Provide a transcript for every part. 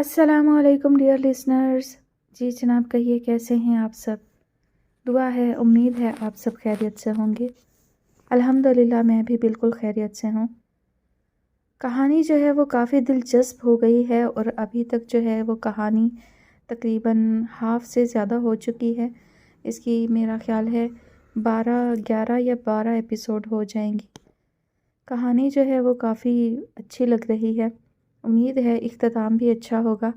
السلام علیکم dear listeners. جی جناب کہیے کیسے ہیں آپ سب؟ دعا ہے امید ہے آپ سب خیریت سے ہوں گے. الحمدللہ میں بھی بالکل خیریت سے ہوں. کہانی جو ہے وہ کافی دلچسپ ہو گئی ہے اور ابھی تک جو ہے وہ کہانی تقریباً ہاف سے زیادہ ہو چکی ہے. اس کی میرا خیال ہے 11 یا 12 ایپیسوڈ ہو جائیں گی. کہانی جو ہے وہ کافی اچھی لگ رہی ہے. امید ہے اختتام بھی اچھا ہوگا.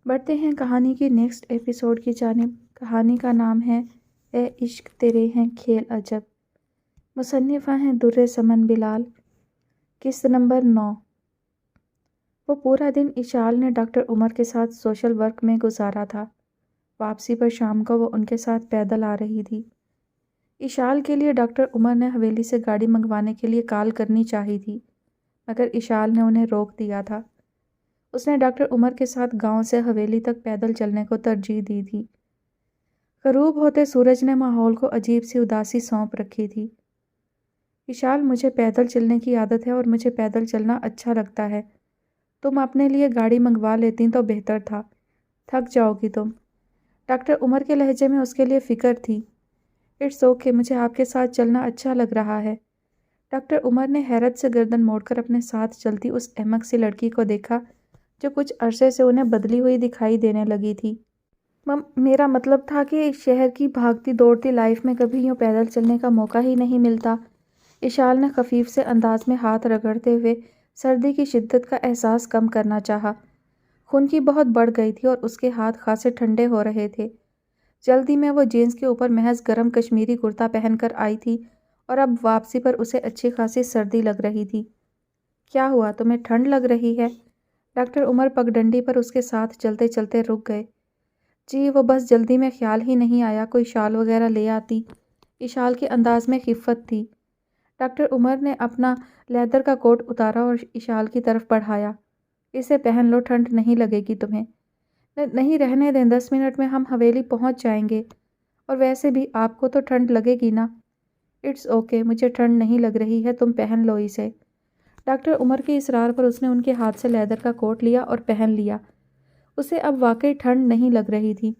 بڑھتے ہیں کہانی کی نیکسٹ ایپیسوڈ کی جانب. کہانی کا نام ہے اے عشق تیرے ہیں کھیل عجب. مصنفہ ہیں در سمن بلال. قسط نمبر 9. وہ پورا دن اشال نے ڈاکٹر عمر کے ساتھ سوشل ورک میں گزارا تھا. واپسی پر شام کو وہ ان کے ساتھ پیدل آ رہی تھی. اشال کے لیے ڈاکٹر عمر نے حویلی سے گاڑی منگوانے کے لیے کال کرنی چاہی تھی، مگر اشال نے انہیں روک دیا تھا. اس نے ڈاکٹر عمر کے ساتھ گاؤں سے حویلی تک پیدل چلنے کو ترجیح دی تھی. غروب ہوتے سورج نے ماحول کو عجیب سی اداسی سونپ رکھی تھی. اشال، مجھے پیدل چلنے کی عادت ہے اور مجھے پیدل چلنا اچھا لگتا ہے. تم اپنے لیے گاڑی منگوا لیتی تو بہتر تھا. تھک جاؤ گی تم. ڈاکٹر عمر کے لہجے میں اس کے لیے فکر تھی. اٹس اوکے، مجھے آپ کے ساتھ چلنا اچھا لگ رہا ہے. ڈاکٹر عمر نے حیرت سے گردن موڑ کر اپنے ساتھ چلتی اس احمق سی لڑکی کو دیکھا جو کچھ عرصے سے انہیں بدلی ہوئی دکھائی دینے لگی تھی. میرا مطلب تھا کہ شہر کی بھاگتی دوڑتی لائف میں کبھی یوں پیدل چلنے کا موقع ہی نہیں ملتا. اشال نے خفیف سے انداز میں ہاتھ رگڑتے ہوئے سردی کی شدت کا احساس کم کرنا چاہا. خنکی بہت بڑھ گئی تھی اور اس کے ہاتھ خاصے ٹھنڈے ہو رہے تھے. جلدی میں وہ جینس کے اوپر محض گرم کشمیری کرتا پہن کر آئی تھی اور اب واپسی پر اسے اچھی خاصی سردی لگ رہی تھی. کیا ہوا، تمہیں ٹھنڈ لگ رہی ہے؟ ڈاکٹر عمر پگڈنڈی پر اس کے ساتھ چلتے چلتے رک گئے. جی وہ بس جلدی میں خیال ہی نہیں آیا کوئی شال وغیرہ لے آتی. اشال کے انداز میں خفت تھی. ڈاکٹر عمر نے اپنا لیدر کا کوٹ اتارا اور اشال کی طرف بڑھایا. اسے پہن لو، ٹھنڈ نہیں لگے گی تمہیں. نہیں رہنے دیں، 10 منٹ میں ہم حویلی پہنچ جائیں گے. اور ویسے بھی آپ کو تو ٹھنڈ لگے گی نا. اٹس اوکے، مجھے ٹھنڈ نہیں لگ رہی ہے، تم پہن لو اسے. ڈاکٹر عمر کے اصرار پر اس نے ان کے ہاتھ سے لیدر کا کوٹ لیا اور پہن لیا. اسے اب واقعی ٹھنڈ نہیں لگ رہی تھی.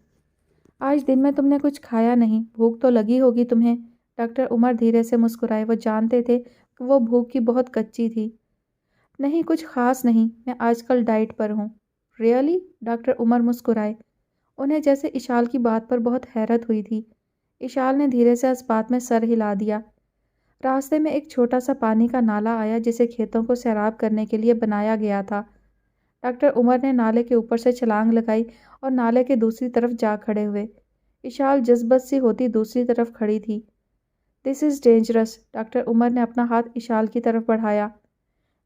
آج دن میں تم نے کچھ کھایا نہیں، بھوک تو لگی ہوگی تمہیں. ڈاکٹر عمر دھیرے سے مسکرائے. وہ جانتے تھے کہ وہ بھوک کی بہت کچی تھی. نہیں کچھ خاص نہیں، میں آج کل ڈائٹ پر ہوں. ریئلی؟ ڈاکٹر عمر مسکرائے. انہیں جیسے اشال کی بات پر بہت حیرت ہوئی تھی. اشال نے دھیرے سے اس بات میں سر ہلا دیا. راستے میں ایک چھوٹا سا پانی کا نالا آیا جسے کھیتوں کو سیراب کرنے کے لیے بنایا گیا تھا. ڈاکٹر عمر نے نالے کے اوپر سے چھلانگ لگائی اور نالے کے دوسری طرف جا کھڑے ہوئے. اشال جذبت سی ہوتی دوسری طرف کھڑی تھی. دس از ڈینجرس. ڈاکٹر عمر نے اپنا ہاتھ اشال کی طرف بڑھایا.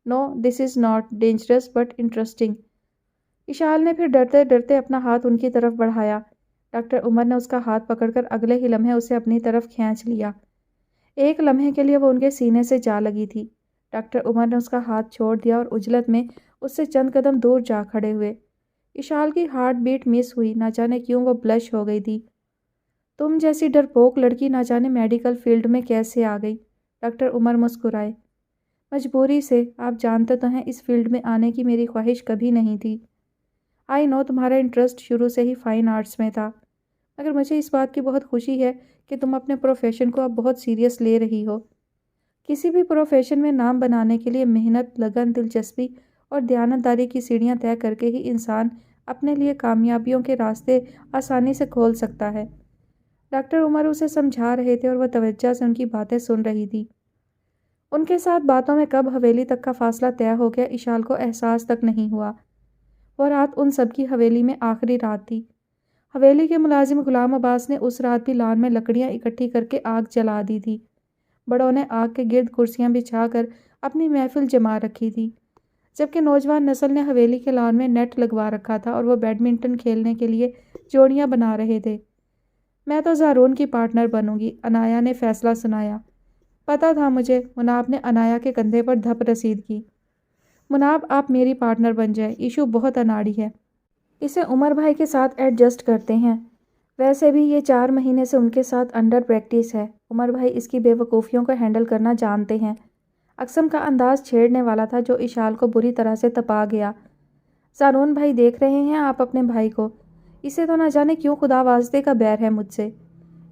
No this is not dangerous but interesting. Ishal نے پھر ڈرتے ڈرتے اپنا ہاتھ ان کی طرف بڑھایا. ڈاکٹر عمر نے اس کا ہاتھ پکڑ کر اگلے ہی لمحے اسے اپنی طرف کھینچ لیا. ایک لمحے کے لیے وہ ان کے سینے سے جا لگی تھی. ڈاکٹر عمر نے اس کا ہاتھ چھوڑ دیا اور عجلت میں اس سے چند قدم دور جا کھڑے ہوئے. اشال کی ہارٹ بیٹ مس ہوئی. نہ جانے کیوں وہ بلش ہو گئی تھی. تم جیسی ڈرپوک لڑکی نہ جانے میڈیکل فیلڈ میں کیسے آ گئی؟ ڈاکٹر عمر مسکرائے. مجبوری سے. آپ جانتے تو ہیں اس فیلڈ میں آنے کی میری خواہش کبھی نہیں تھی. آئی نو تمہارا انٹرسٹ شروع سے ہی فائن آرٹس میں تھا، مگر مجھے اس بات کی بہت خوشی ہے کہ تم اپنے پروفیشن کو اب بہت سیریس لے رہی ہو. کسی بھی پروفیشن میں نام بنانے کے لیے محنت، لگن، دلچسپی اور دیانتداری کی سیڑھیاں طے کر کے ہی انسان اپنے لیے کامیابیوں کے راستے آسانی سے کھول سکتا ہے. ڈاکٹر عمر اسے سمجھا رہے تھے اور وہ توجہ سے ان کی باتیں سن رہی تھی. ان کے ساتھ باتوں میں کب حویلی تک کا فاصلہ طے ہو گیا اشال کو احساس تک نہیں ہوا. وہ رات ان سب کی حویلی میں آخری رات تھی. حویلی کے ملازم غلام عباس نے اس رات بھی لان میں لکڑیاں اکٹھی کر کے آگ جلا دی تھی. بڑوں نے آگ کے گرد کرسیاں بچھا کر اپنی محفل جما رکھی تھی، جبکہ نوجوان نسل نے حویلی کے لان میں نیٹ لگوا رکھا تھا اور وہ بیڈمنٹن کھیلنے کے لیے جوڑیاں بنا رہے تھے. میں تو زارون کی پارٹنر بنوں گی، انایا نے فیصلہ سنایا. پتہ تھا مجھے. مناب نے انایا کے کندھے پر دھپ رسید کی. مناب آپ میری پارٹنر بن جائے، ایشو بہت اناڑی ہے. اسے عمر بھائی کے ساتھ ایڈجسٹ کرتے ہیں. ویسے بھی یہ 4 مہینے سے ان کے ساتھ انڈر پریکٹس ہے. عمر بھائی اس کی بے وقوفیوں کو ہینڈل کرنا جانتے ہیں. اقسم کا انداز چھیڑنے والا تھا جو اشال کو بری طرح سے تپا گیا. زارون بھائی دیکھ رہے ہیں آپ اپنے بھائی کو؟ اسے تو نہ جانے کیوں خدا واسطے کا بیر ہے مجھ سے۔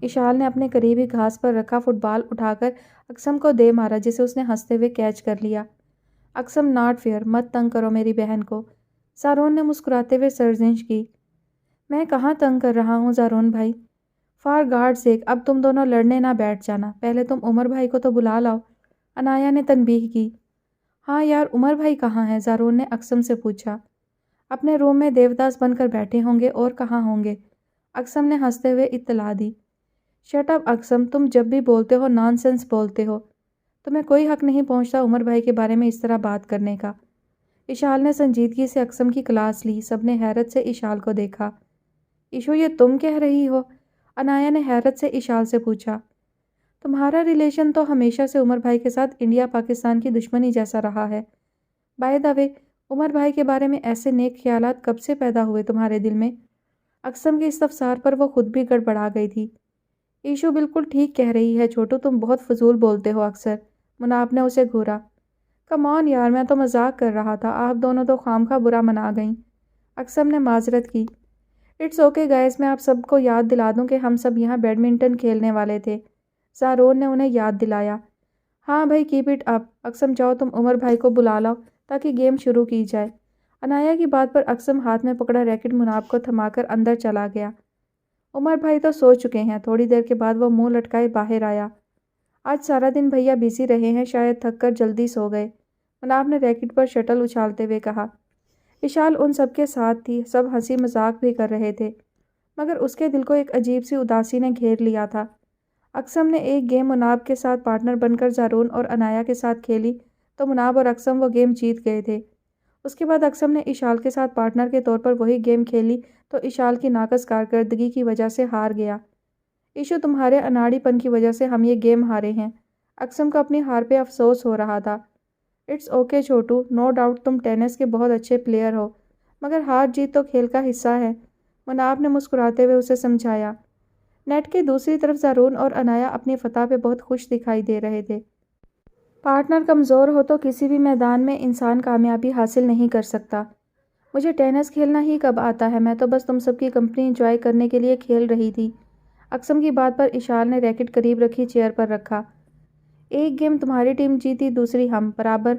اشال نے اپنے قریبی گھاس پر رکھا فٹ بال اٹھا کر اقسم کو دے مارا جسے اس نے ہنستے ہوئے کیچ کر لیا۔ اقسم ناٹ فیئر، مت تنگ کرو میری بہن کو، زارون نے مسکراتے ہوئے سرزنش کی۔ میں کہاں تنگ کر رہا ہوں زارون بھائی؟ فار گاڈ سیک اب تم دونوں لڑنے نہ بیٹھ جانا، پہلے تم عمر بھائی کو تو بلا لاؤ، انایا نے تنبیہ کی۔ ہاں یار، عمر بھائی کہاں ہیں؟ زارون نے اقسم سے پوچھا۔ اپنے روم میں دیوداس بن کر بیٹھے ہوں گے، اور کہاں ہوں گے؟ اقسم نے ہنستے ہوئے اطلاع دی۔ شٹ اپ اقسم، تم جب بھی بولتے ہو نان سینس بولتے ہو، تمہیں کوئی حق نہیں پہنچتا عمر بھائی کے بارے میں اس طرح بات کرنے کا۔ اشال نے سنجیدگی سے اقسم کی کلاس لی، سب نے حیرت سے اشال کو دیکھا۔ ایشو یہ تم کہہ رہی ہو؟ انایا نے حیرت سے اشال سے پوچھا۔ تمہارا ریلیشن تو ہمیشہ سے عمر بھائی کے ساتھ انڈیا پاکستان کی دشمنی جیسا رہا ہے۔ بائی دا وے، عمر بھائی کے بارے میں ایسے نیک خیالات کب سے پیدا ہوئے تمہارے دل میں؟ اقسم کے استفسار پر وہ خود بھی گڑبڑا گئی تھی۔ ایشو بالکل ٹھیک کہہ رہی ہے چھوٹو، تم بہت فضول بولتے ہو اکثر، مناب نے اسے گھورا۔ کم آن یار، میں تو مذاق کر رہا تھا، آپ دونوں تو خامخواہ برا منا گئیں۔ اقسم نے معذرت کی۔ اٹس اوکے گائز، میں آپ سب کو یاد دلا دوں کہ ہم سب یہاں بیڈمنٹن کھیلنے والے تھے، زارون نے انہیں یاد دلایا۔ ہاں بھائی، کیپ اٹ اپ۔ اقسم جاؤ تم عمر بھائی کو بلا لاؤ تاکہ گیم شروع کی جائے۔ انایا کی بات پر اقسم ہاتھ میں پکڑا ریکٹ مناب کو تھما کر اندر چلا گیا۔ عمر بھائی تو سو چکے ہیں۔ تھوڑی دیر کے بعد وہ منہ لٹکائے باہر آیا۔ آج سارا دن بھیا بیزی رہے ہیں، شاید تھک کر جلدی سو گئے، مناب نے ریکٹ پر شٹل اچھالتے ہوئے کہا۔ اشال ان سب کے ساتھ تھی، سب ہنسی مذاق بھی کر رہے تھے، مگر اس کے دل کو ایک عجیب سی اداسی نے گھیر لیا تھا۔ اقسم نے ایک گیم مناب کے ساتھ پارٹنر بن کر زارون اور انایا کے ساتھ کھیلی تو مناب اور اقسم وہ گیم جیت گئے تھے۔ اس کے بعد اقسم نے اشال کے ساتھ پارٹنر کے طور پر وہی گیم کھیلی تو اشال کی ناقص کارکردگی کی وجہ سے ہار گیا۔ ایشو، تمہارے اناڑی پن کی وجہ سے ہم یہ گیم ہارے ہیں۔ اقسم کو اپنی ہار پہ افسوس ہو رہا تھا۔ It's okay Chhotu, no doubt تم ٹینس کے بہت اچھے پلیئر ہو، مگر ہار جیت تو کھیل کا حصہ ہے، مناب نے مسکراتے ہوئے اسے سمجھایا۔ نیٹ کے دوسری طرف زارون اور انایا اپنی فتح پہ بہت خوش دکھائی دے رہے تھے۔ پارٹنر کمزور ہو تو کسی بھی میدان میں انسان کامیابی حاصل نہیں کر سکتا۔ مجھے ٹینس کھیلنا ہی کب آتا ہے، میں تو بس تم سب کی کمپنی انجوائے کرنے کے لیے کھیل رہی تھی۔ اقسم کی بات پر اشال نے ریکٹ قریب رکھی چیئر پر رکھا۔ ایک گیم تمہاری ٹیم جیتی، دوسری ہم، برابر۔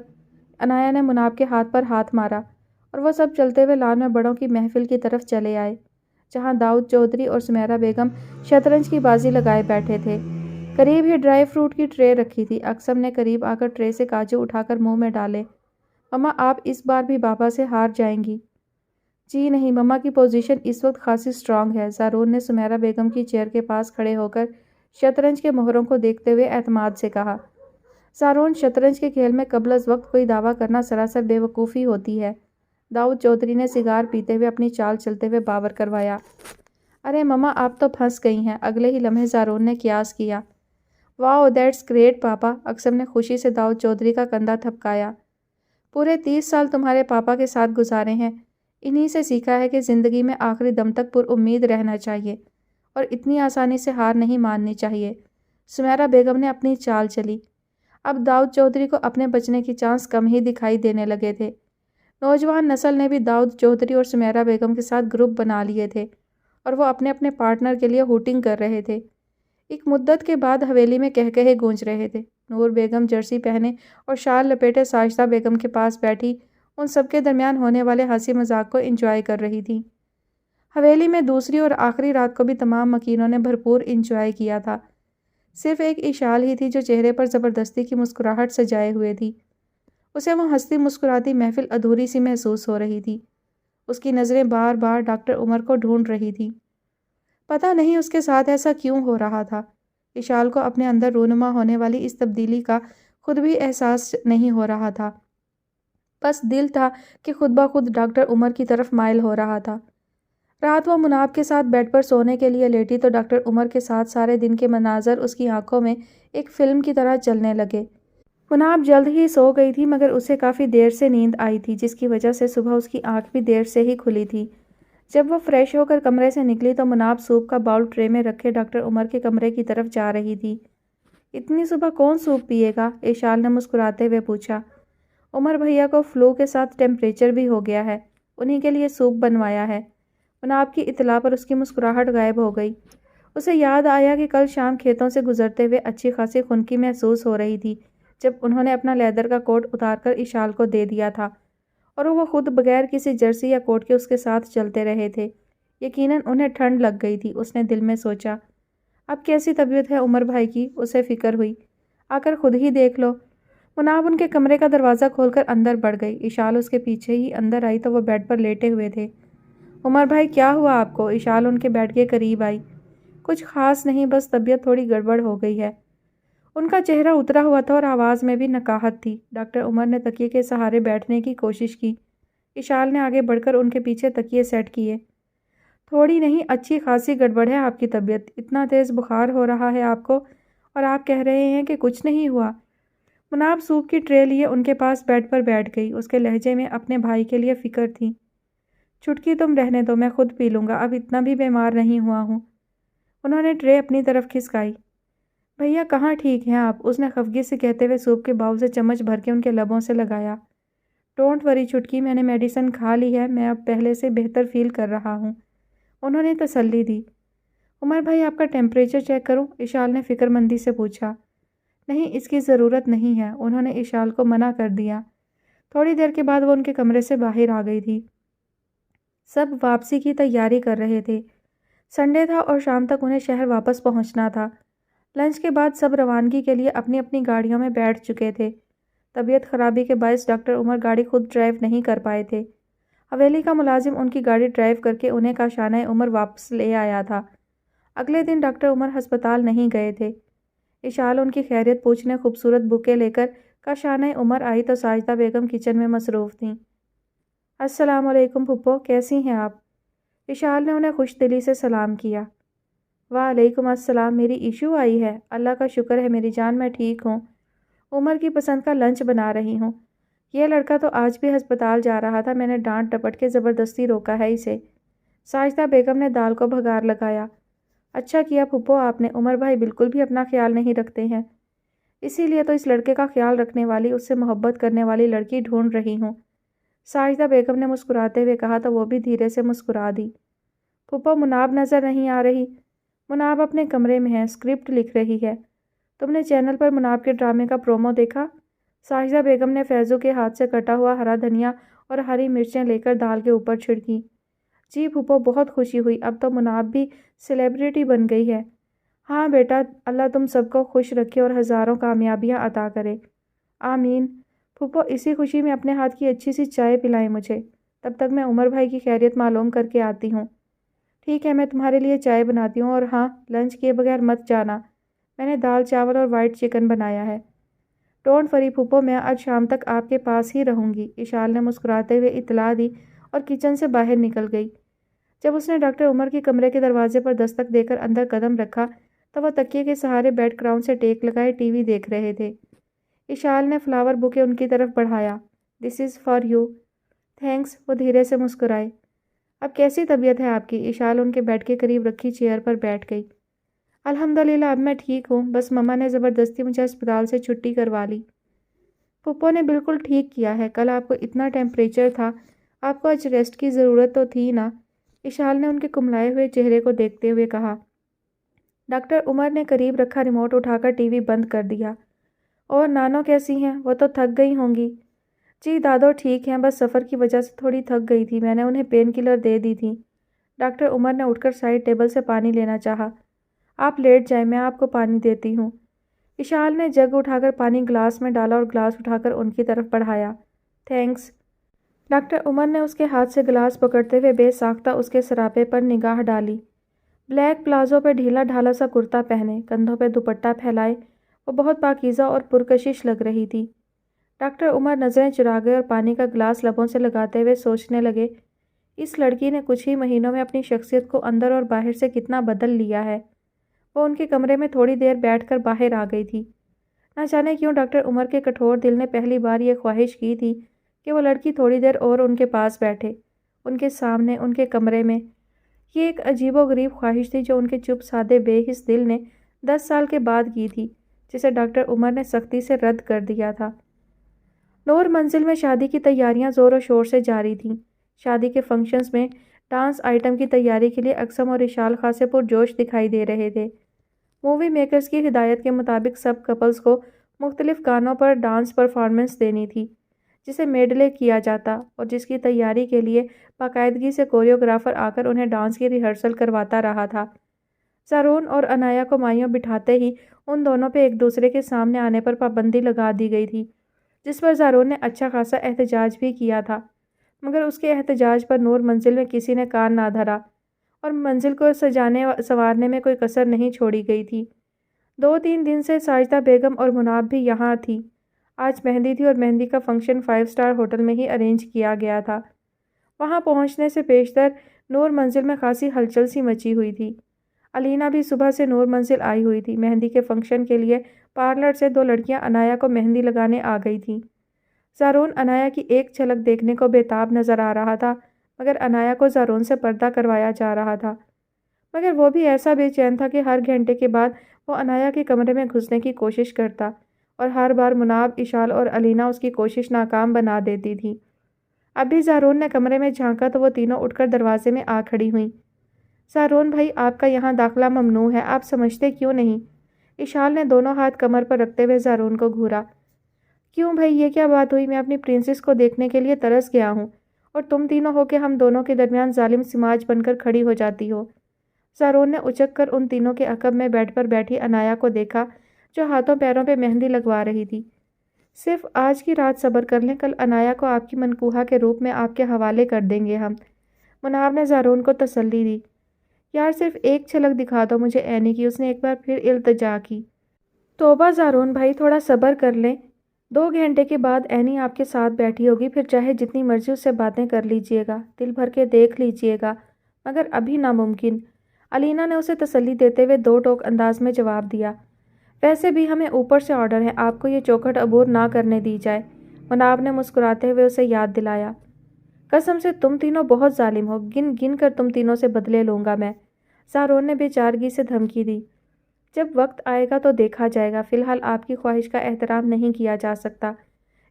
انایا نے مناب کے ہاتھ پر ہاتھ مارا اور وہ سب چلتے ہوئے لان میں بڑوں کی محفل کی طرف چلے آئے، جہاں داؤد چودھری اور سمیرا بیگم شطرنج کی بازی لگائے بیٹھے تھے۔ قریب ہی ڈرائی فروٹ کی ٹرے رکھی تھی۔ اقسم نے قریب آ کر ٹرے سے کاجو اٹھا کر منہ میں ڈالے۔ مما، آپ اس بار بھی بابا سے ہار جائیں گی۔ جی نہیں، مما کی پوزیشن اس وقت خاصی سٹرانگ ہے، زارون نے سمیرا بیگم کی چیئر کے پاس کھڑے ہو کر شطرنج کے مہروں کو دیکھتے ہوئے اعتماد سے کہا۔ زارون، شطرنج کے کھیل میں قبل از وقت کوئی دعویٰ کرنا سراسر بے وقوفی ہوتی ہے، داؤد چودھری نے سگار پیتے ہوئے اپنی چال چلتے ہوئے باور کروایا۔ ارے مما، آپ تو پھنس گئی ہیں، اگلے ہی لمحے زارون نے قیاس کیا۔ واو، دیٹس گریٹ پاپا، اقسم نے خوشی سے داؤد چودھری کا کندھا تھپکایا۔ پورے 30 سال تمہارے پاپا کے ساتھ گزارے ہیں، انہی سے سیکھا ہے کہ زندگی میں آخری دم تک پر امید رہنا چاہیے اور اتنی آسانی سے ہار نہیں ماننی چاہیے۔ سمیرا بیگم نے اپنی چال چلی۔ اب داؤد چودھری کو اپنے بچنے کی چانس کم ہی دکھائی دینے لگے تھے۔ نوجوان نسل نے بھی داؤد چودھری اور سمیرا بیگم کے ساتھ گروپ بنا لیے تھے اور وہ اپنے اپنے پارٹنر کے لیے ہوٹنگ کر رہے تھے۔ ایک مدت کے بعد حویلی میں کہکہے گونج رہے تھے۔ نور بیگم جرسی پہنے اور شال لپیٹے ساجدہ بیگم کے پاس بیٹھی ان سب کے درمیان ہونے والے ہنسی مذاق کو انجوائے کر رہی تھی۔ حویلی میں دوسری اور آخری رات کو بھی تمام مکینوں نے بھرپور انجوائے کیا تھا۔ صرف ایک اشال ہی تھی جو چہرے پر زبردستی کی مسکراہٹ سجائے ہوئے تھی۔ اسے وہ ہنستی مسکراتی محفل ادھوری سی محسوس ہو رہی تھی۔ اس کی نظریں بار بار ڈاکٹر عمر کو ڈھونڈ رہی تھی۔ پتہ نہیں اس کے ساتھ ایسا کیوں ہو رہا تھا۔ اشال کو اپنے اندر رونما ہونے والی اس تبدیلی کا خود بھی احساس نہیں ہو رہا تھا، بس دل تھا کہ خود بخود ڈاکٹر عمر کی طرف مائل ہو رہا تھا۔ رات وہ مناب کے ساتھ بیڈ پر سونے کے لیے لیٹی تو ڈاکٹر عمر کے ساتھ سارے دن کے مناظر اس کی آنکھوں میں ایک فلم کی طرح چلنے لگے۔ مناب جلد ہی سو گئی تھی، مگر اسے کافی دیر سے نیند آئی تھی، جس کی وجہ سے صبح اس کی آنکھ بھی دیر سے ہی کھلی تھی۔ جب وہ فریش ہو کر کمرے سے نکلی تو مناب سوپ کا باؤل ٹرے میں رکھے ڈاکٹر عمر کے کمرے کی طرف جا رہی تھی۔ اتنی صبح کون سوپ پیے گا؟ اشال نے مسکراتے ہوئے پوچھا۔ عمر بھیا کو فلو کے ساتھ ٹیمپریچر بھی ہو گیا ہے، انہی کے لیے سوپ بنوایا ہے۔ مناب کی اطلاع پر اس کی مسکراہٹ غائب ہو گئی۔ اسے یاد آیا کہ کل شام کھیتوں سے گزرتے ہوئے اچھی خاصی خنکی محسوس ہو رہی تھی جب انہوں نے اپنا لیدر کا کوٹ اتار کر اشال کو دے دیا تھا اور وہ خود بغیر کسی جرسی یا کوٹ کے اس کے ساتھ چلتے رہے تھے۔ یقیناً انہیں ٹھنڈ لگ گئی تھی، اس نے دل میں سوچا۔ اب کیسی طبیعت ہے عمر بھائی کی؟ اسے فکر ہوئی۔ آ کر خود ہی دیکھ لو۔ مناب ان کے کمرے کا دروازہ کھول کر اندر بڑھ گئی۔ اشال اس کے پیچھے ہی اندر آئی تو وہ بیڈ پر لیٹے ہوئے تھے۔ عمر بھائی کیا ہوا آپ کو؟ اشال ان کے بیڈ کے قریب آئی۔ کچھ خاص نہیں، بس طبیعت تھوڑی گڑبڑ ہو گئی ہے۔ ان کا چہرہ اترا ہوا تھا اور آواز میں بھی نکاہت تھی۔ ڈاکٹر عمر نے تکیے کے سہارے بیٹھنے کی کوشش کی۔ اشال نے آگے بڑھ کر ان کے پیچھے تکیے سیٹ کیے۔ تھوڑی نہیں، اچھی خاصی گڑبڑ ہے آپ کی طبیعت۔ اتنا تیز بخار ہو رہا ہے آپ کو اور آپ کہہ رہے ہیں کہ کچھ نہیں ہوا۔ مناب سوپ کی ٹرے لیے ان کے پاس بیڈ پر بیٹھ گئی۔ اس کے لہجے میں اپنے بھائی کے لیے فکر تھی۔ چٹکی تم رہنے دو، میں خود پی لوں گا، اب اتنا بھی بیمار نہیں ہوا ہوں۔ انہوں نے ٹرے اپنی طرف کھسکائی۔ بھیا کہاں ٹھیک ہیں آپ؟ اس نے خفگی سے کہتے ہوئے سوپ کے باؤل سے چمچ بھر کے ان کے لبوں سے لگایا۔ ڈونٹ وری چٹکی، میں نے میڈیسن کھا لی ہے، میں اب پہلے سے بہتر فیل کر رہا ہوں، انہوں نے تسلی دی۔ عمر بھائی آپ کا ٹیمپریچر چیک کروں؟ اشال نے فکر مندی سے پوچھا۔ نہیں، اس کی ضرورت نہیں ہے، انہوں نے اشال کو منع کر دیا۔ تھوڑی دیر کے بعد وہ ان کے کمرے سے باہر آ گئی تھی۔ سب واپسی کی تیاری کر رہے تھے۔ سنڈے تھا اور شام تک انہیں شہر واپس پہنچنا تھا۔ لنچ کے بعد سب روانگی کے لیے اپنی اپنی گاڑیوں میں بیٹھ چکے تھے۔ طبیعت خرابی کے باعث ڈاکٹر عمر گاڑی خود ڈرائیو نہیں کر پائے تھے۔ حویلی کا ملازم ان کی گاڑی ڈرائیو کر کے انہیں کاشانہ عمر واپس لے آیا تھا۔ اگلے دن ڈاکٹر عمر ہسپتال نہیں گئے تھے۔ اشال ان کی خیریت پوچھنے خوبصورت بوکے لے کر کاشانہ عمر آئی تو ساجدہ بیگم کچن میں مصروف تھیں۔ السلام علیکم پھپھو، کیسی ہیں آپ؟ اشال نے انہیں خوش دلی سے سلام کیا۔ وعلیکم السلام، میری ایشو آئی ہے؟ اللہ کا شکر ہے میری جان، میں ٹھیک ہوں۔ عمر کی پسند کا لنچ بنا رہی ہوں۔ یہ لڑکا تو آج بھی ہسپتال جا رہا تھا، میں نے ڈانٹ ڈپٹ کے زبردستی روکا ہے اسے۔ ساجدہ بیگم نے دال کو بھگار لگایا۔ اچھا کیا پھپھو آپ نے، عمر بھائی بالکل بھی اپنا خیال نہیں رکھتے ہیں، اسی لیے تو اس لڑکے کا خیال رکھنے والی، اس سے محبت کرنے والی لڑکی ڈھونڈ رہی ہوں۔ ساجدہ بیگم نے مسکراتے ہوئے کہا تو وہ بھی دھیرے سے مسکرا دی۔ پھپھو مناب نظر نہیں آ رہی؟ مناب اپنے کمرے میں ہے، اسکرپٹ لکھ رہی ہے۔ تم نے چینل پر مناب کے ڈرامے کا پرومو دیکھا؟ ساجدہ بیگم نے فیضو کے ہاتھ سے کٹا ہوا ہرا دھنیا اور ہری مرچیں لے کر دال کے اوپر چھڑکی۔ جی پھپھو، بہت خوشی ہوئی، اب تو مناب بھی سیلیبریٹی بن گئی ہے۔ ہاں بیٹا، اللہ تم سب کو خوش رکھے اور ہزاروں کامیابیاں عطا کرے۔ آمین۔ پھپھو اسی خوشی میں اپنے ہاتھ کی اچھی سی چائے پلائیں مجھے، تب تک میں عمر بھائی کی خیریت معلوم کر کے آتی ہوں۔ ٹھیک ہے، میں تمہارے لیے چائے بناتی ہوں، اور ہاں، لنچ کیے بغیر مت جانا، میں نے دال چاول اور وائٹ چکن بنایا ہے۔ ڈونٹ وری پھپھو، میں آج شام تک آپ کے پاس ہی رہوں گی، اشال نے مسکراتے ہوئے اطلاع دی اور کچن سے باہر نکل گئی۔ جب اس نے ڈاکٹر عمر کے کمرے کے دروازے پر دستک دے کر اندر قدم رکھا تو وہ تکیے کے سہارے بیڈ کراؤن سے ٹیک لگائے ٹی وی دیکھ رہے تھے۔ اشال نے فلاور بوکے ان کی طرف بڑھایا۔ دس از فار یو۔ تھینکس، وہ دھیرے سے مسکرائے۔ اب کیسی طبیعت ہے آپ کی؟ اشال ان کے بیڈ کے قریب رکھی چیئر پر بیٹھ گئی۔ الحمدللہ اب میں ٹھیک ہوں، بس مما نے زبردستی مجھے اسپتال سے چھٹی کروا لی۔ پھپھو نے بالکل ٹھیک کیا ہے، کل آپ کو اتنا ٹیمپریچر تھا، آپ کو آج ریسٹ کی ضرورت تو تھی نا؟ اشال نے ان کے کملائے ہوئے چہرے کو دیکھتے ہوئے کہا۔ ڈاکٹر عمر نے قریب رکھا ریموٹ اٹھا کر ٹی وی بند کر دیا۔ اور نانو کیسی ہیں؟ وہ تو تھک گئی ہوں گی۔ جی دادو ٹھیک ہیں، بس سفر کی وجہ سے تھوڑی تھک گئی تھی، میں نے انہیں پین کلر دے دی تھی۔ ڈاکٹر عمر نے اٹھ کر سائڈ ٹیبل سے پانی لینا چاہا۔ آپ لیٹ جائیں، میں آپ کو پانی دیتی ہوں۔ اشال نے جگ اٹھا کر پانی گلاس میں ڈالا اور گلاس اٹھا کر ان کی طرف بڑھایا۔ تھینکس۔ ڈاکٹر عمر نے اس کے ہاتھ سے گلاس پکڑتے ہوئے بے ساختہ اس کے سراپے پر نگاہ ڈالی۔ بلیک پلازو پہ ڈھیلا ڈھالا سا کرتا پہنے، کندھوں پہ دوپٹہ پھیلائے، وہ بہت پاکیزہ اور پرکشش لگ رہی تھی۔ ڈاکٹر عمر نظریں چرا گئے اور پانی کا گلاس لبوں سے لگاتے ہوئے سوچنے لگے، اس لڑکی نے کچھ ہی مہینوں میں اپنی شخصیت کو اندر اور باہر سے کتنا بدل لیا ہے۔ وہ ان کے کمرے میں تھوڑی دیر بیٹھ کر باہر آ گئی تھی۔ نہ جانے کیوں ڈاکٹر عمر کے کٹھور دل نے پہلی بار یہ خواہش کی تھی کہ وہ لڑکی تھوڑی دیر اور ان کے پاس بیٹھے، ان کے سامنے، ان کے کمرے میں۔ یہ ایک عجیب و غریب خواہش تھی جو ان کے چپ سادے بے حس دل نے 10 سال کے بعد کی تھی، جسے ڈاکٹر عمر نے سختی سے رد کر دیا تھا۔ نور منزل میں شادی کی تیاریاں زور و شور سے جاری تھیں۔ شادی کے فنکشنز میں ڈانس آئٹم کی تیاری کے لیے اقسم اور اشال خاصے پرجوش دکھائی دے رہے تھے۔ مووی میکرز کی ہدایت کے مطابق سب کپلز کو مختلف گانوں پر ڈانس پرفارمنس دینی تھی، جسے میڈلے کیا جاتا اور جس کی تیاری کے لیے باقاعدگی سے کوریوگرافر آ کر انہیں ڈانس کی ریہرسل کرواتا رہا تھا۔ زارون اور انایا کو مائیوں بٹھاتے ہی ان دونوں پہ ایک دوسرے کے سامنے آنے پر پابندی لگا دی گئی تھی، جس پر زارون نے اچھا خاصا احتجاج بھی کیا تھا، مگر اس کے احتجاج پر نور منزل میں کسی نے کان نہ دھرا اور منزل کو سجانے سنوارنے میں کوئی کسر نہیں چھوڑی گئی تھی۔ 2-3 دن سے ساجدہ بیگم اور مناب بھی یہاں تھی۔ آج مہندی تھی اور مہندی کا فنکشن 5 اسٹار ہوٹل میں ہی ارینج کیا گیا تھا۔ وہاں پہنچنے سے پیشتر نور منزل میں خاصی ہلچل سی مچی ہوئی تھی۔ علینا بھی صبح سے نور منزل آئی ہوئی تھی۔ مہندی کے فنکشن کے لیے پارلر سے 2 لڑکیاں انایا کو مہندی لگانے آ گئی تھیں۔ زارون انایا کی ایک جھلک دیکھنے کو بےتاب نظر آ رہا تھا، مگر انایا کو زارون سے پردہ کروایا جا رہا تھا۔ مگر وہ بھی ایسا بے چین تھا کہ ہر گھنٹے کے بعد وہ انایا کے کمرے میں گھسنے کی کوشش کرتا اور ہر بار مناب، اشال اور علینا اس کی کوشش ناکام بنا دیتی تھی۔ اب بھی زارون نے کمرے میں جھانکا تو وہ تینوں اٹھ کر دروازے میں آ کھڑی ہوئیں۔ زارون بھائی، آپ کا یہاں داخلہ ممنوع ہے، آپ سمجھتے کیوں نہیں؟ اشال نے دونوں ہاتھ کمر پر رکھتے ہوئے زارون کو گھورا۔ کیوں بھائی، یہ کیا بات ہوئی؟ میں اپنی پرنسس کو دیکھنے کے لیے ترس گیا ہوں اور تم تینوں ہو کے ہم دونوں کے درمیان ظالم سماج بن کر کھڑی ہو جاتی ہو۔ زارون نے اچک کر ان تینوں کے عقب میں بیڈ پر بیٹھی انایا کو دیکھا جو ہاتھوں پیروں پہ مہندی لگوا رہی تھی۔ صرف آج کی رات صبر کر لیں، کل انایا کو آپ کی منکوحہ کے روپ میں آپ کے حوالے کر دیں گے ہم۔ مناب نے زارون کو تسلی دی۔ یار صرف ایک جھلک دکھا دو مجھے اینی کی، اس نے ایک بار پھر التجا کی۔ توبہ زارون بھائی، تھوڑا صبر کر لیں، 2 گھنٹے کے بعد اینی آپ کے ساتھ بیٹھی ہوگی، پھر چاہے جتنی مرضی اس سے باتیں کر لیجئے گا، دل بھر کے دیکھ لیجئے گا، مگر ابھی ناممکن۔ علینا نے اسے تسلی دیتے ہوئے 2 ٹوک انداز میں جواب دیا۔ ویسے بھی ہمیں اوپر سے آرڈر ہے، آپ کو یہ چوکھٹ عبور نہ کرنے دی جائے، مناب نے مسکراتے ہوئے اسے یاد دلایا۔ قسم سے تم تینوں بہت ظالم ہو، گن گن کر تم تینوں سے بدلے لوں گا میں، زارون نے بے چارگی سے دھمکی دی۔ جب وقت آئے گا تو دیکھا جائے گا، فی الحال آپ کی خواہش کا احترام نہیں کیا جا سکتا۔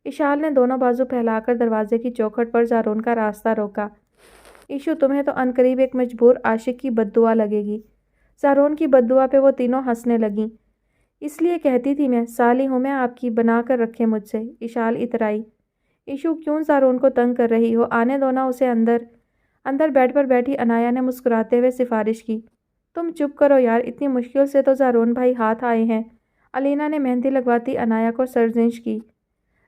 اشال نے دونوں بازو پھیلا کر دروازے کی چوکھٹ پر زارون کا راستہ روکا۔ ایشو، تمہیں تو عنقریب ایک مجبور عاشق کی بد دعا لگے گی۔ زارون کی بد دعا پہ وہ تینوں ہنسنے لگیں۔ اس لیے کہتی تھی میں، سالی ہوں میں آپ کی، بنا کر رکھے مجھ سے، اشال اترائی۔ ایشو، کیوں زارون کو تنگ کر رہی ہو؟ آنے دو نا اسے اندر۔ اندر بیڈ پر بیٹھی انایا نے مسکراتے ہوئے سفارش کی۔ تم چپ کرو یار، اتنی مشکل سے تو زارون بھائی ہاتھ آئے ہیں۔ علینا نے مہندی لگواتی انایا کو سرزنش کی۔